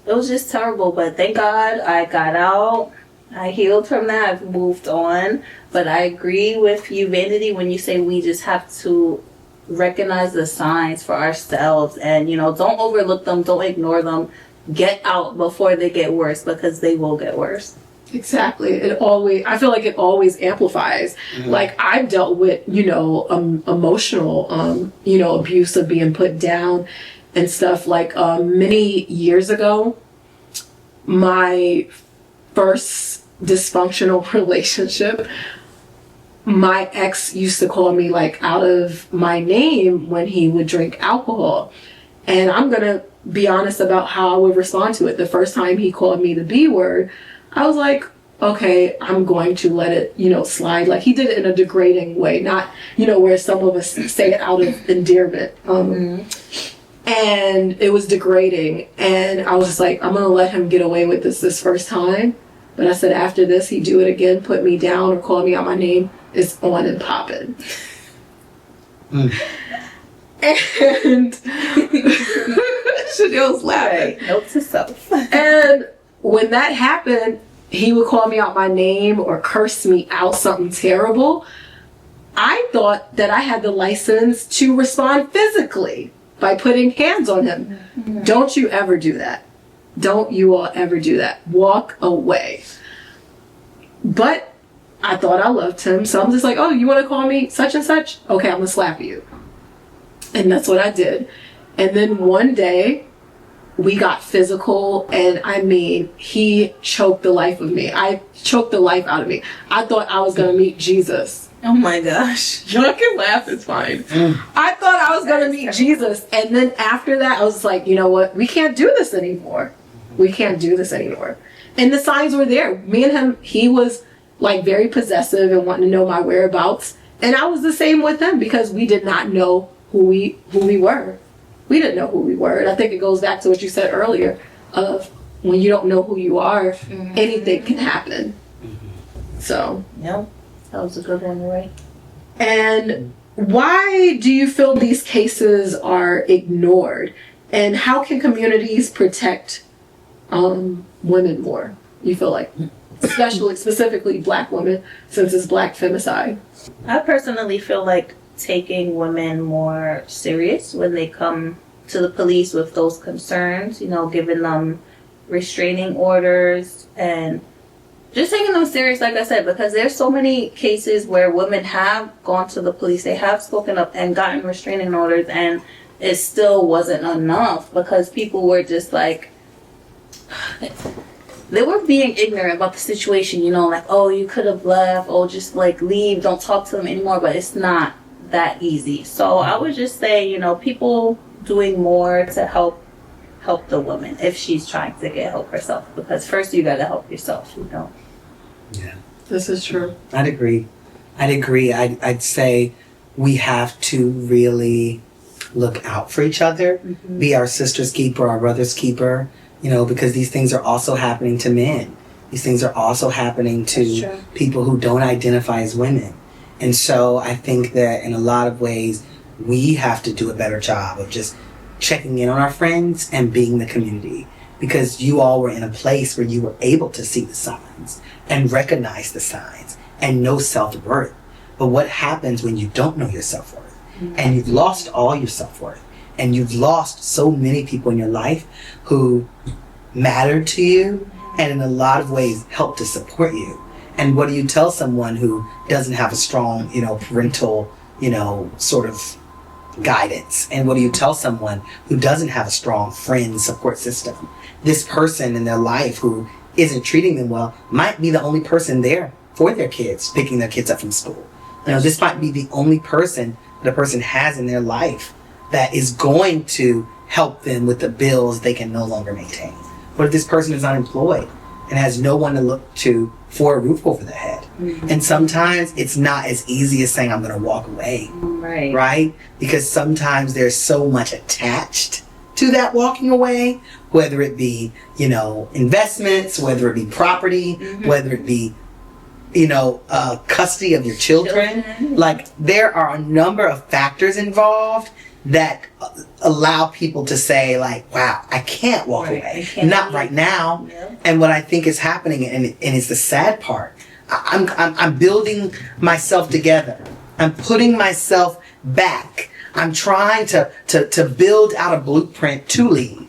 it was just terrible. But thank God I got out. I healed from that. I've moved on. But I agree with you, Vanity, when you say we just have to recognize the signs for ourselves. And, you know, don't overlook them. Don't ignore them. Get out before they get worse, because they will get worse. Exactly. I feel like it always amplifies. Mm-hmm. Like, I've dealt with, you know, emotional, you know, abuse of being put down and stuff. Like, many years ago, my first dysfunctional relationship, my ex used to call me, like, out of my name when he would drink alcohol. And I'm going to be honest about how I would respond to it. The first time he called me the B word, I was like, okay, I'm going to let it, you know, slide. Like, he did it in a degrading way, not, you know, where some of us say it out of endearment. And it was degrading. And I was just like, I'm going to let him get away with this first time. But I said, after this, he do it again, put me down or call me out my name, it's on and popping. And Shaneil's laughing. Right. Note to self. And when that happened, he would call me out my name or curse me out something terrible. I thought that I had the license to respond physically by putting hands on him. Mm-hmm. Don't you ever do that. Don't you all ever do that. Walk away. But I thought I loved him, so I'm just like, oh, you want to call me such and such? Okay, I'm going to slap you. And that's what I did. And then one day, we got physical, and I mean, he choked the life of me. I choked the life out of me. I thought I was going to meet Jesus. Oh my gosh. Y'all can laugh, it's fine. I thought I was going to meet Jesus. And then after that, I was like, you know what? We can't do this anymore. We can't do this anymore. And the signs were there. Me and him, he was like very possessive and wanting to know my whereabouts. And I was the same with him, because we did not know who we were. We didn't know who we were. And I think it goes back to what you said earlier of when you don't know who you are, anything can happen. So. Yep. That was a good one, Roy. And why do you feel these cases are ignored? And how can communities protect women more, you feel like? Specifically Black women, since it's Black femicide. I personally feel like taking women more serious when they come to the police with those concerns, you know, giving them restraining orders and just taking them serious, like I said, because there's so many cases where women have gone to the police, they have spoken up and gotten restraining orders, and it still wasn't enough because people were just like, they were being ignorant about the situation, you know, like, oh, you could have left, oh, just like leave, don't talk to them anymore, but it's not that easy. So I would just say, you know, people doing more to help the woman if she's trying to get help herself, because first you got to help yourself, you know. Yeah, this is true. I'd agree. I'd say we have to really look out for each other, be our sister's keeper, our brother's keeper, you know, because these things are also happening to men. These things are also happening to people who don't identify as women. And so I think that in a lot of ways, we have to do a better job of just checking in on our friends and being the community, because you all were in a place where you were able to see the signs and recognize the signs and know self-worth. But what happens when you don't know your self-worth and you've lost all your self-worth and you've lost so many people in your life who mattered to you and in a lot of ways helped to support you? And what do you tell someone who doesn't have a strong, you know, parental, you know, sort of guidance? And what do you tell someone who doesn't have a strong friend support system? This person in their life who isn't treating them well might be the only person there for their kids, picking their kids up from school. You know, this might be the only person that a person has in their life that is going to help them with the bills they can no longer maintain. What if this person is unemployed and has no one to look to for a roof over their head. And sometimes it's not as easy as saying, I'm going to walk away. Right. Right? Because sometimes there's so much attached to that walking away, whether it be, investments, whether it be property, whether it be, custody of your children. Like, there are a number of factors involved that allow people to say, like, wow, I can't walk away. Not right now. Yeah. And what I think is happening, and it's the sad part, I'm building myself together. I'm putting myself back. I'm trying to build out a blueprint to leave.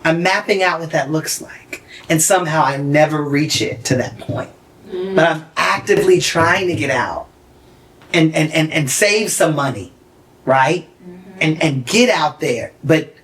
I'm mapping out what that looks like. And somehow I never reach it to that point. But I'm actively trying to get out and save some money, right? And get out there. But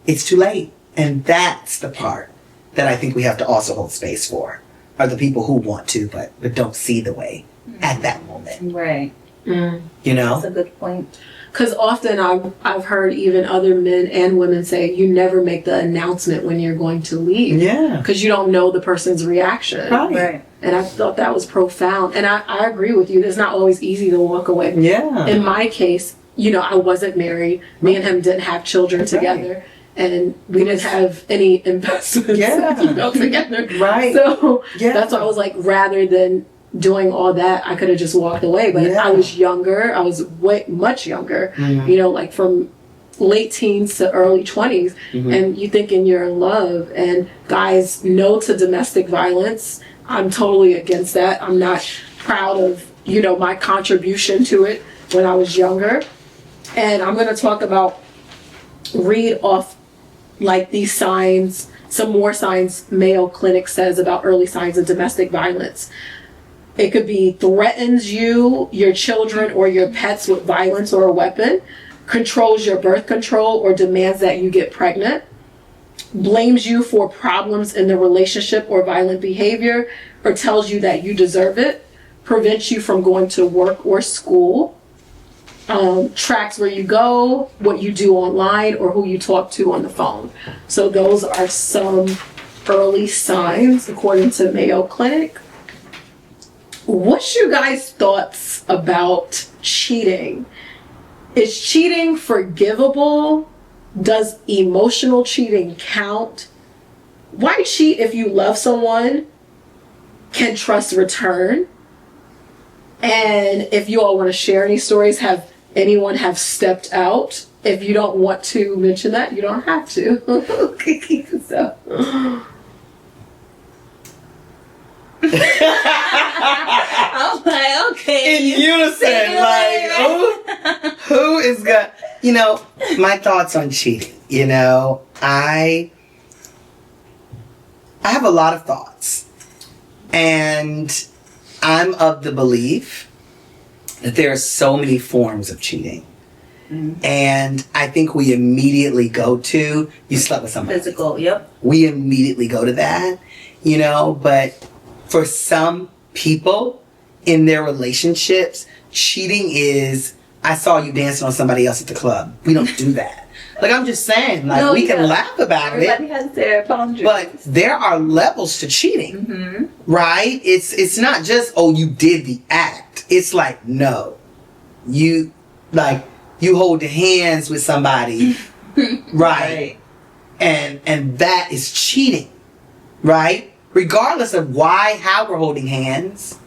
it's too late. And that's the part that I think we have to also hold space for, are the people who want to, but don't see the way at that moment. Right. That's a good point. Because often I've heard even other men and women say, you never make the announcement when you're going to leave. Yeah. Because you don't know the person's reaction. Right. And I thought that was profound. And I agree with you. It's not always easy to walk away. Yeah. In my case, I wasn't married. Me and him didn't have children together. And we didn't have any investments together. Right. So that's why I was like, rather than doing all that, I could have just walked away. But I was younger. I was much younger, like from late teens to early 20s. And you thinking you're in love. And guys, no to domestic violence. I'm totally against that. I'm not proud of, my contribution to it when I was younger. And I'm going to read off like these signs, some more signs Mayo Clinic says about early signs of domestic violence. It could be threatens you, your children, or your pets with violence or a weapon, controls your birth control or demands that you get pregnant, blames you for problems in the relationship or violent behavior, or tells you that you deserve it, prevents you from going to work or school, tracks where you go, what you do online, or who you talk to on the phone. So those are some early signs according to Mayo Clinic. What's your guys' thoughts about cheating? Is cheating forgivable? Does emotional cheating count? Why cheat if you love someone? Can trust return? And if you all want to share any stories, have anyone have stepped out? If you don't want to mention that, you don't have to. So. I was like, okay. In unison, like, who is gonna, my thoughts on cheating, I have a lot of thoughts, and I'm of the belief that there are so many forms of cheating. And I think we immediately go to, you slept with somebody. Physical, yep. We immediately go to that, but for some people in their relationships, cheating is, I saw you dancing on somebody else at the club. We don't do that. Like, I'm just saying, we can laugh about Everybody has their boundaries. but there are levels to cheating, right? It's not just, you did the act. It's like, no, you hold hands with somebody, right? And that is cheating, right? Regardless of how we're holding hands,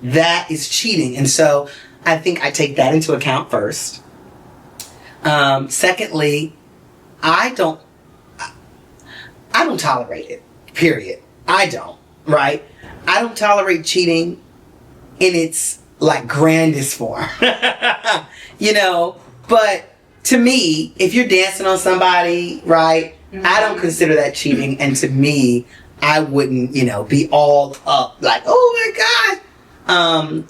that is cheating. And so I think I take that into account first. Secondly, I don't tolerate it, period. I don't, right? I don't tolerate cheating in its grandest form, but to me, if you're dancing on somebody, right, I don't consider that cheating. And to me, I wouldn't, be all up like, oh my God.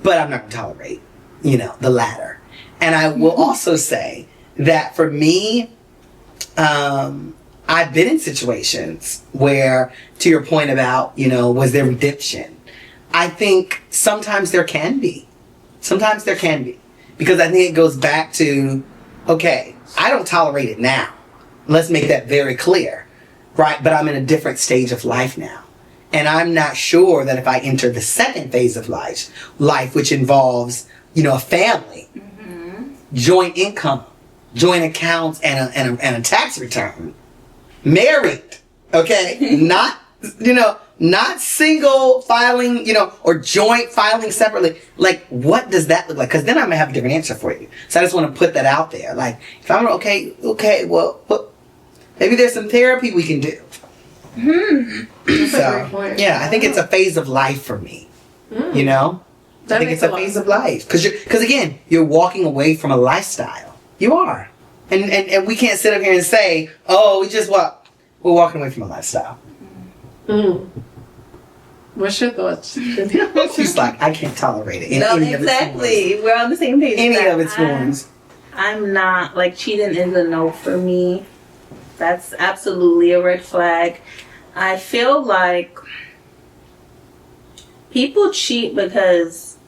But I'm not going to tolerate, the latter. And I will also say that for me, I've been in situations where, to your point about, was there redemption? I think sometimes there can be. Sometimes there can be. Because I think it goes back to, okay, I don't tolerate it now. Let's make that very clear. Right? But I'm in a different stage of life now. And I'm not sure that if I enter the second phase of life, which involves, a family, joint income, joint accounts, and a tax return, married, okay, not single filing, or joint filing separately. Like, what does that look like? Because then I may have a different answer for you. So I just want to put that out there. Like, if I'm okay, well, maybe there's some therapy we can do. So, yeah, I think it's a phase of life for me. I think it's a phase of life. Because again, you're walking away from a lifestyle. You are. And we can't sit up here and say, oh, we're walking away from a lifestyle. What's your thoughts? She's like, I can't tolerate it. Exactly. We're on the same page. Any of its forms. I'm not, like, cheating is a no for me. That's absolutely a red flag. I feel like people cheat because,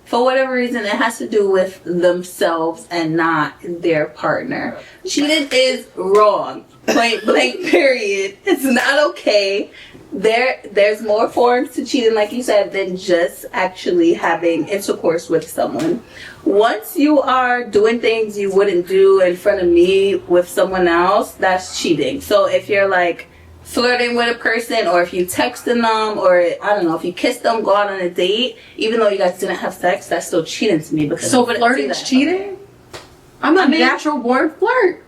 for whatever reason, it has to do with themselves and not their partner. Cheating is wrong. Point blank, period. It's not okay. There's more forms to cheating, like you said, than just actually having intercourse with someone. Once you are doing things you wouldn't do in front of me with someone else, that's cheating. So if you're like flirting with a person, or if you texting them, or I don't know, if you kiss them, go out on a date, even though you guys didn't have sex, that's still cheating to me. Because so flirting's cheating? I'm a natural born flirt.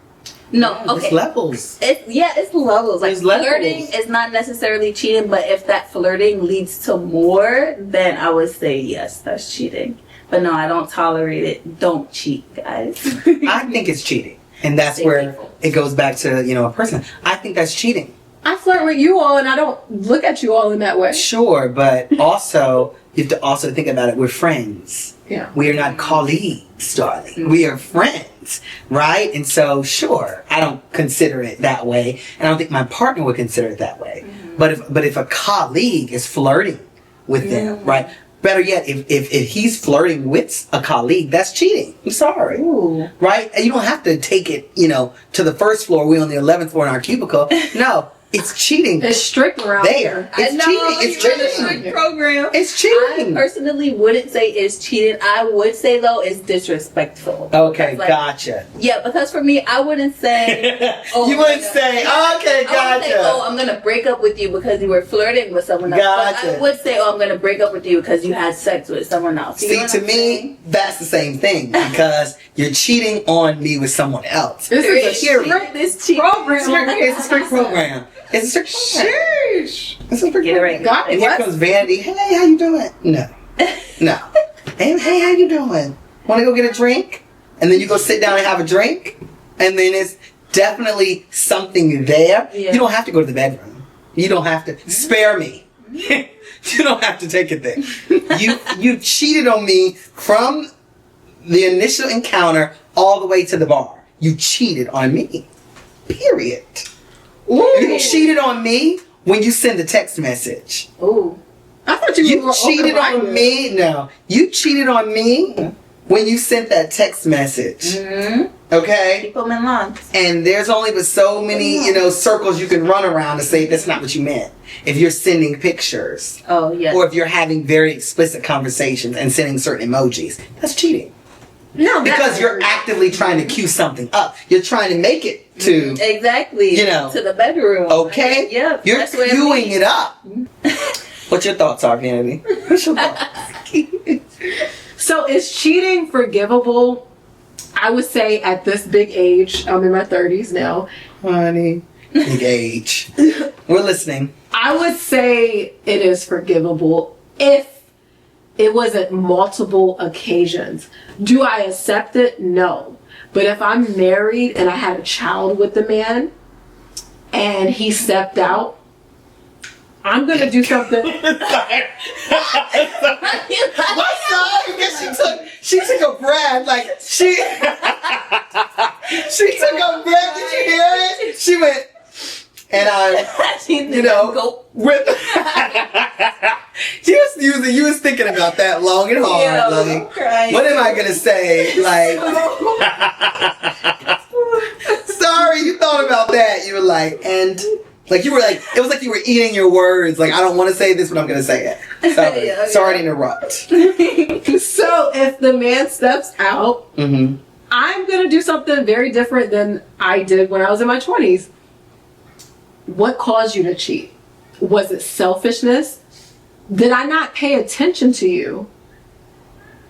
No, okay. It's levels. It's levels. Like, flirting is not necessarily cheating, but if that flirting leads to more, then I would say yes, that's cheating. But no, I don't tolerate it. Don't cheat, guys. I think it's cheating. And that's where it goes back to, a person. I think that's cheating. I flirt with you all and I don't look at you all in that way. Sure, but also, you have to also think about it. We're friends. Yeah. We are not colleagues, darling. We are friends, right? And so, sure, I don't consider it that way. And I don't think my partner would consider it that way. But if a colleague is flirting with them, right? Better yet, if he's flirting with a colleague, that's cheating. I'm sorry. Ooh. Right? And you don't have to take it, to the first floor. We're on the 11th floor in our cubicle. No. It's cheating. It's strict around there. It's cheating. It's cheating. A strict program. It's cheating. I personally wouldn't say it's cheating. I would say, though, it's disrespectful. Okay, gotcha. Yeah, because for me, I wouldn't say... you wouldn't say, okay, gotcha. I wouldn't say, I'm going to break up with you because you were flirting with someone else. Gotcha. But I would say, I'm going to break up with you because you had sex with someone else. See, to me, that's the same thing because you're cheating on me with someone else. This is a strict program. It's a strict program. It's a strict program. Sheesh. It's a strict Get it right. program. And here comes vanity. Hey, how you doing? No. Hey, how you doing? Want to go get a drink? And then you go sit down and have a drink? And then it's definitely something there. Yeah. You don't have to go to the bedroom. You don't have to. Spare me. You don't have to take it there. You cheated on me from the initial encounter all the way to the bar. You cheated on me. Period. Ooh. You cheated on me when you send a text message. Ooh. I thought you cheated on me. No. You cheated on me when you sent that text message. Mm-hmm. Okay? Keep them in line. And there's only but so many, circles you can run around to say that's not what you meant. If you're sending pictures. Oh, yes. Or if you're having very explicit conversations and sending certain emojis. That's cheating. No, because you're actively trying to cue something up. You're trying to make it to exactly to the bedroom. Okay, yeah, you're cueing it up. What your thoughts are, Vanity? What's your thoughts? So, is cheating forgivable? I would say at this big age, I'm in my 30s now. Honey, big age. We're listening. I would say it is forgivable if it wasn't multiple occasions. Do I accept it? No. But if I'm married and I had a child with the man and he stepped out, I'm going to do something. What's up? Because she took a breath. Like, she took a breath. Did you hear it? She went, and I, with... You was thinking about that long and hard. Yeah, like, what am I gonna say? Like, sorry, you thought about that. You were like, and Like you were like, it was like you were eating your words. Like, I don't want to say this, but I'm going to say it. So, Yeah. sorry to interrupt. So if the man steps out, Mm-hmm. I'm going to do something very different than I did when I was in my 20s. What caused you to cheat? Was it selfishness? Did I not pay attention to you?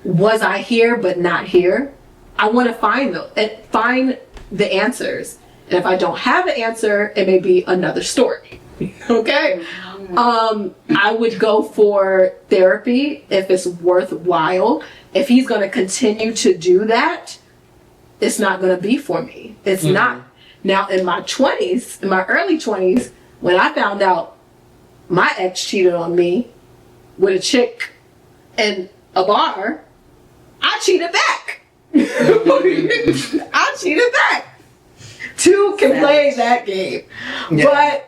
Was I here but not here? I want to find the answers. And if I don't have an answer, it may be another story. Okay? I would go for therapy if it's worthwhile. If he's going to continue to do that, it's not going to be for me. It's not. Now, in my 20s, in my early 20s, when I found out my ex cheated on me with a chick in a bar, I cheated back. I cheated back. Two can play that game. Yeah. But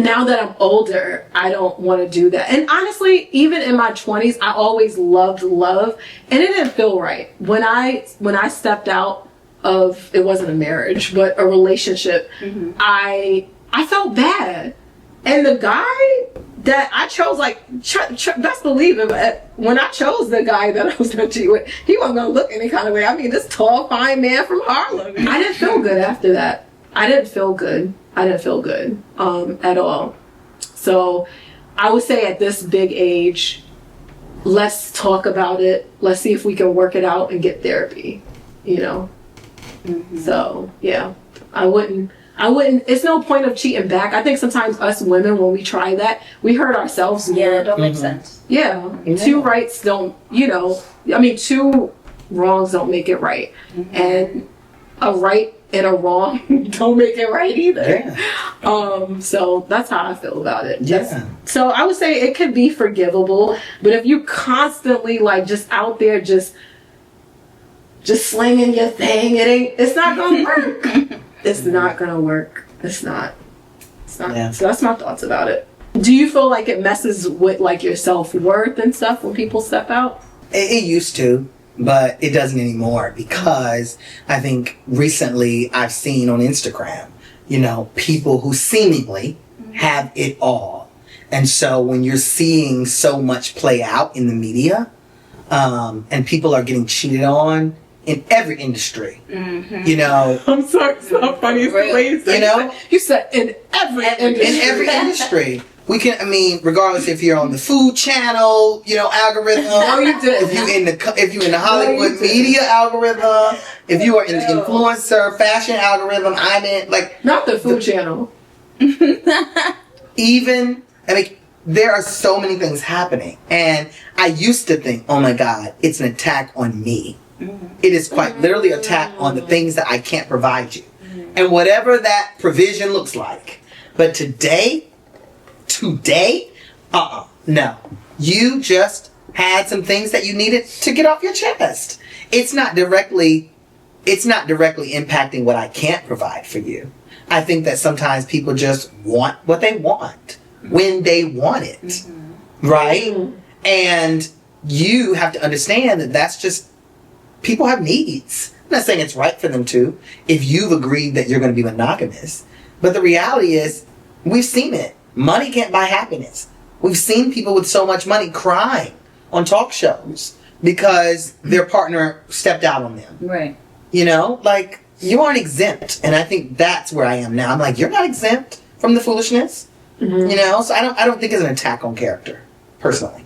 now that I'm older, I don't want to do that. And honestly, even in my 20s, I always loved love, and it didn't feel right. When I stepped out of, it wasn't a marriage, but a relationship, I felt bad. And the guy that I chose, like, best believe it, when I chose the guy that I was going to cheat with, he wasn't going to look any kind of way. I mean, this tall, fine man from Harlem. I didn't feel good after that. I didn't feel good at all. So I would say at this big age, let's talk about it. Let's see if we can work it out and get therapy, you know? So, yeah, I wouldn't, it's no point of cheating back. I think sometimes us women, when we try that, we hurt ourselves more. Yeah, it don't make sense. Yeah. Two rights don't, two wrongs don't make it right. And a right and a wrong don't make it right either. Yeah. So that's how I feel about it. Yeah. So I would say it could be forgivable, but if you constantly like just out there just slinging your thing, it's not gonna work. It's not gonna work. It's not. Yeah. So that's my thoughts about it. Do you feel like it messes with like your self-worth and stuff when people step out? It used to, but it doesn't anymore, because I think recently I've seen on Instagram, people who seemingly have it all. And so when you're seeing so much play out in the media, and people are getting cheated on in every industry, I'm sorry, it's not funny. It's the way you said it. You said in every industry. In every industry. We can, regardless if you're on the Food Channel, algorithm. No, you did. If you're in the Hollywood media algorithm, if you are in the influencer fashion algorithm, not the Food Channel. There are so many things happening, and I used to think, oh my God, it's an attack on me. It is quite literally an attack on the things that I can't provide you, and whatever that provision looks like. But today, no. You just had some things that you needed to get off your chest. It's not directly impacting what I can't provide for you. I think that sometimes people just want what they want when they want it. Right? And you have to understand that that's just, people have needs. I'm not saying it's right for them to, if you've agreed that you're going to be monogamous. But the reality is, we've seen it. Money can't buy happiness. We've seen people with so much money crying on talk shows because their partner stepped out on them. Right. You aren't exempt. And I think that's where I am now. I'm like, you're not exempt from the foolishness. So I don't think it's an attack on character, personally.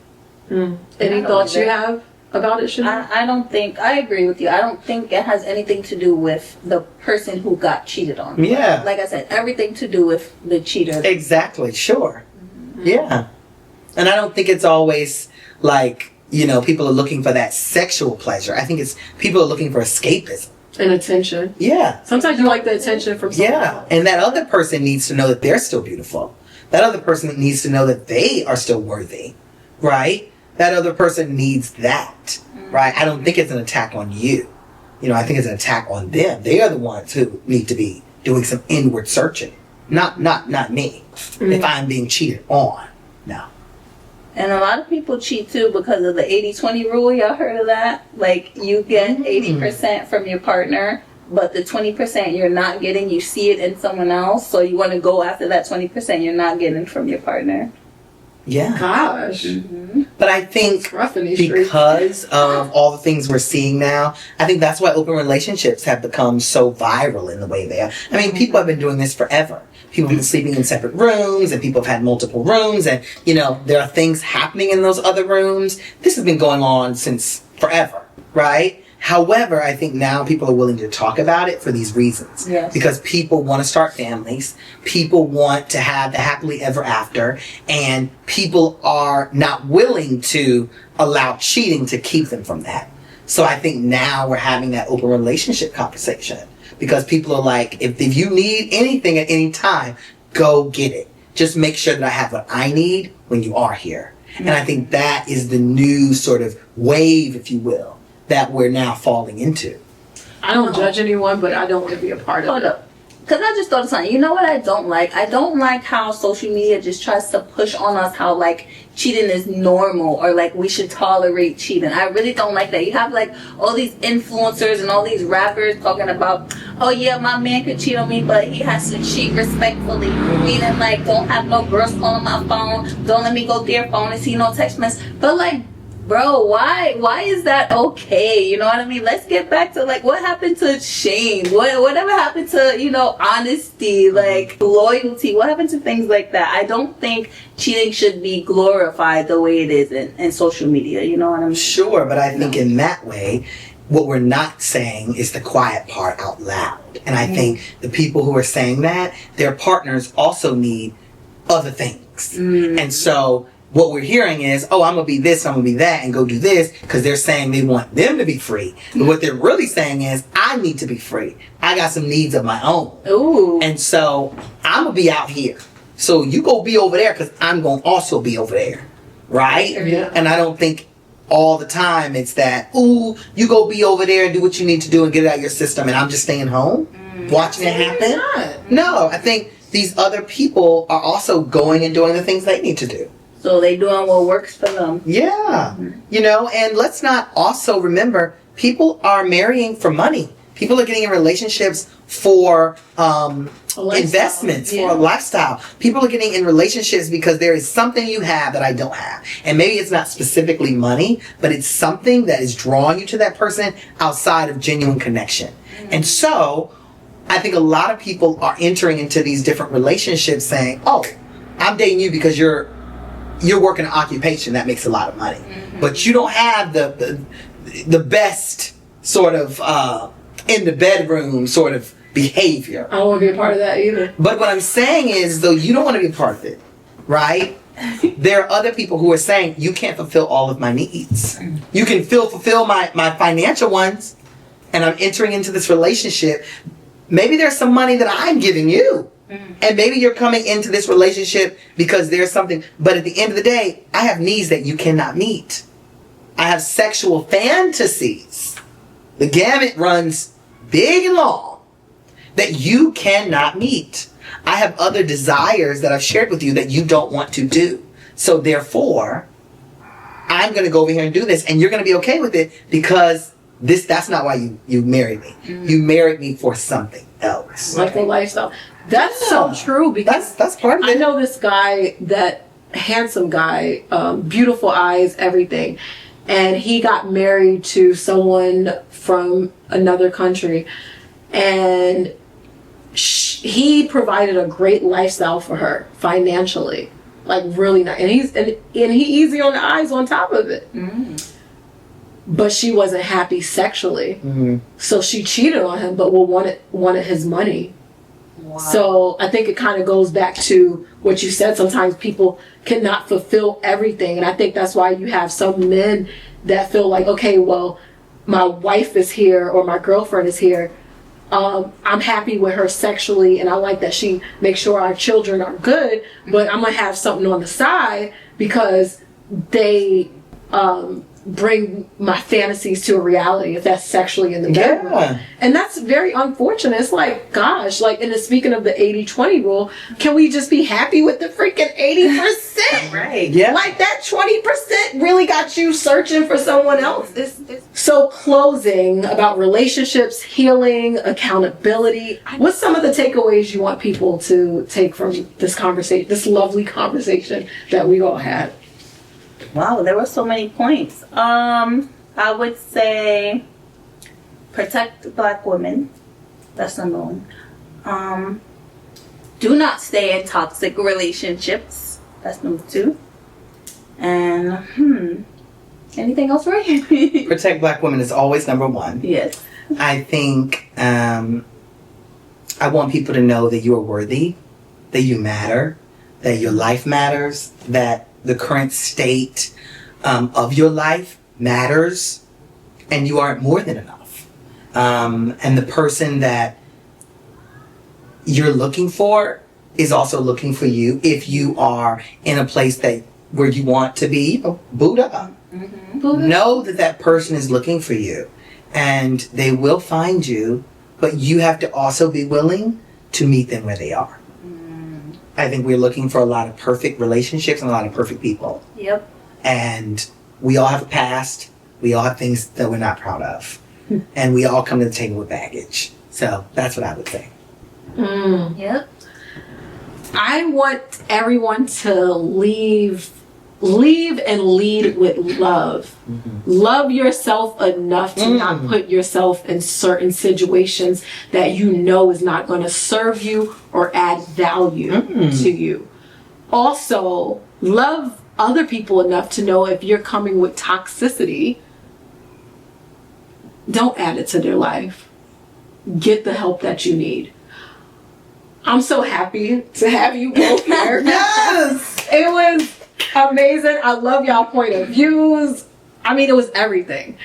Any thoughts you have about it, Shaneil? I don't think, I agree with you. I don't think it has anything to do with the person who got cheated on. Yeah. Like I said, everything to do with the cheater. Exactly, sure. Yeah. And I don't think it's always like, people are looking for that sexual pleasure. I think it's people are looking for escapism. And attention. Yeah. Sometimes you like the attention from someone else. And that other person needs to know that they're still beautiful. That other person needs to know that they are still worthy. Right? That other person needs that. Right? I don't think it's an attack on you. I think it's an attack on them. They are the ones who need to be doing some inward searching. Not me. If I'm being cheated on. No. And a lot of people cheat too because of the 80-20 rule. Y'all heard of that? Like, you get 80% from your partner, but the 20% you're not getting, you see it in someone else, so you want to go after that 20% you're not getting from your partner. Yeah. Gosh. But I think It's rough in these streets. because of all the things we're seeing now, I think that's why open relationships have become so viral in the way they are. I mean, people have been doing this forever. People have been sleeping in separate rooms, and people have had multiple rooms, and, you know, there are things happening in those other rooms. This has been going on since forever, right? However, I think now people are willing to talk about it for these reasons. Yes. Because people want to start families. People want to have the happily ever after. And people are not willing to allow cheating to keep them from that. So I think now we're having that open relationship conversation. Because people are like, if you need anything at any time, go get it. Just make sure that I have what I need when you are here. And I think that is the new sort of wave, if you will, that we're now falling into. I don't judge anyone, but I don't want to be a part of Hold it. up. Because I just thought of something. You know what I don't like? I don't like how social media just tries to push on us how, like, cheating is normal or, like, we should tolerate cheating. I really don't like that. You have, like, all these influencers and all these rappers talking about, oh, yeah, my man could cheat on me, but he has to cheat respectfully. Meaning, like, don't have no girls calling my phone. Don't let me go through your phone and see no text message. But, like, bro, why is that okay? You know what I mean? Let's get back to, like, what happened to shame? Whatever happened to, you know, honesty, like, loyalty? What happened to things like that? I don't think cheating should be glorified the way it is in social media. You know what I mean? Sure, but I think in that way, what we're not saying is the quiet part out loud. And I think the people who are saying that, their partners also need other things. And so what we're hearing is, oh, I'm going to be this, I'm going to be that, and go do this, because they're saying they want them to be free. But what they're really saying is, I need to be free. I got some needs of my own. Ooh. And so I'm going to be out here. So you go be over there, because I'm going to also be over there. Right? Yeah. And I don't think all the time it's that, ooh, you go be over there and do what you need to do and get it out of your system, and I'm just staying home watching it happen. Not. No, I think these other people are also going and doing the things they need to do. So they doing what works for them. Yeah. You know, and let's not also remember, people are marrying for money. People are getting in relationships for investments, for a lifestyle. People are getting in relationships because there is something you have that I don't have. And maybe it's not specifically money, but it's something that is drawing you to that person outside of genuine connection. And so I think a lot of people are entering into these different relationships saying, oh, I'm dating you because you're working an occupation that makes a lot of money, but you don't have the best sort of in the bedroom sort of behavior. I don't want to be a part of that either. But what I'm saying is, though, you don't want to be a part of it, right? There are other people who are saying, you can't fulfill all of my needs. You can fulfill my financial ones, and I'm entering into this relationship. Maybe there's some money that I'm giving you. And maybe you're coming into this relationship because there's something, but at the end of the day, I have needs that you cannot meet. I have sexual fantasies. The gamut runs big and long that you cannot meet. I have other desires that I've shared with you that you don't want to do. So therefore, I'm going to go over here and do this, and you're going to be okay with it because that's not why you married me. You married me for something else. Like the lifestyle. That's so true because That's part of it. I know this guy, that handsome guy, beautiful eyes, everything. And he got married to someone from another country. And he provided a great lifestyle for her financially. Like really nice. And he easy on the eyes on top of it. But she wasn't happy sexually. So she cheated on him, but wanted his money. Wow. So I think it kind of goes back to what you said. Sometimes people cannot fulfill everything. And I think that's why you have some men that feel like, okay, well, my wife is here or my girlfriend is here. I'm happy with her sexually, and I like that she makes sure our children are good, but I'm going to have something on the side because they bring my fantasies to a reality if that's sexually in the bedroom. Yeah. And that's very unfortunate. It's like, gosh, like, and speaking of the 80-20 rule, can we just be happy with the freaking 80%? Right. Yeah. Like, that 20% really got you searching for someone else. So, closing about relationships, healing, accountability. What's some of the takeaways you want people to take from this conversation, this lovely conversation that we all had? Wow, there were so many points. I would say protect Black women. That's number one. Do not stay in toxic relationships. That's number two. And anything else, Roy? Protect Black women is always number one. Yes. I think I want people to know that you are worthy, that you matter, that your life matters, that the current state of your life matters, and you aren't more than enough. And the person that you're looking for is also looking for you if you are in a place that where you want to be, boot up. Mm-hmm. Know that that person is looking for you, and they will find you, but you have to also be willing to meet them where they are. I think we're looking for a lot of perfect relationships and a lot of perfect people. Yep. And we all have a past. We all have things that we're not proud of. And we all come to the table with baggage. So that's what I would say. Yep. I want everyone to leave and lead with love. Love yourself enough to not put yourself in certain situations that you know is not going to serve you or add value to you. Also, love other people enough to know if you're coming with toxicity, don't add it to their life. Get the help that you need. I'm so happy to have you both here. Yes! It was amazing. I love y'all point of views. I mean, it was everything.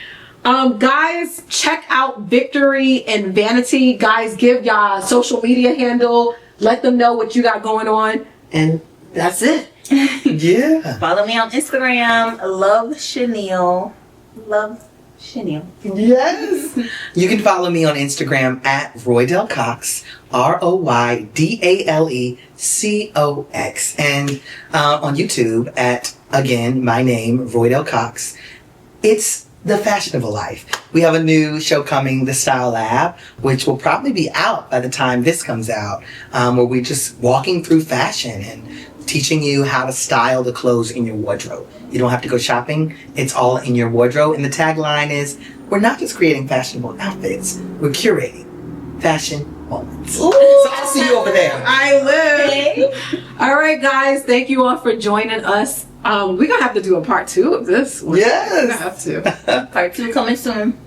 Guys, check out Victory and Vanity. Guys, give y'all social media handle. Let them know what you got going on. And that's it. Yeah. Follow me on Instagram. Love Shaneil. Love Shaneil. Yes. You can follow me on Instagram at Roy Dale Cox, RoydaleCox, and on YouTube at, again, my name, Roy Dale Cox. It's the fashionable life. We have a new show coming, The Style Lab, which will probably be out by the time this comes out, where we're just walking through fashion and teaching you how to style the clothes in your wardrobe. You don't have to go shopping. It's all in your wardrobe. And the tagline is, we're not just creating fashionable outfits, we're curating fashion moments. Ooh. So I'll see you over there. I will. All right, guys. Thank you all for joining us. We're going to have to do a part 2 of this. Yes. We're going to have to. Part 2 coming soon.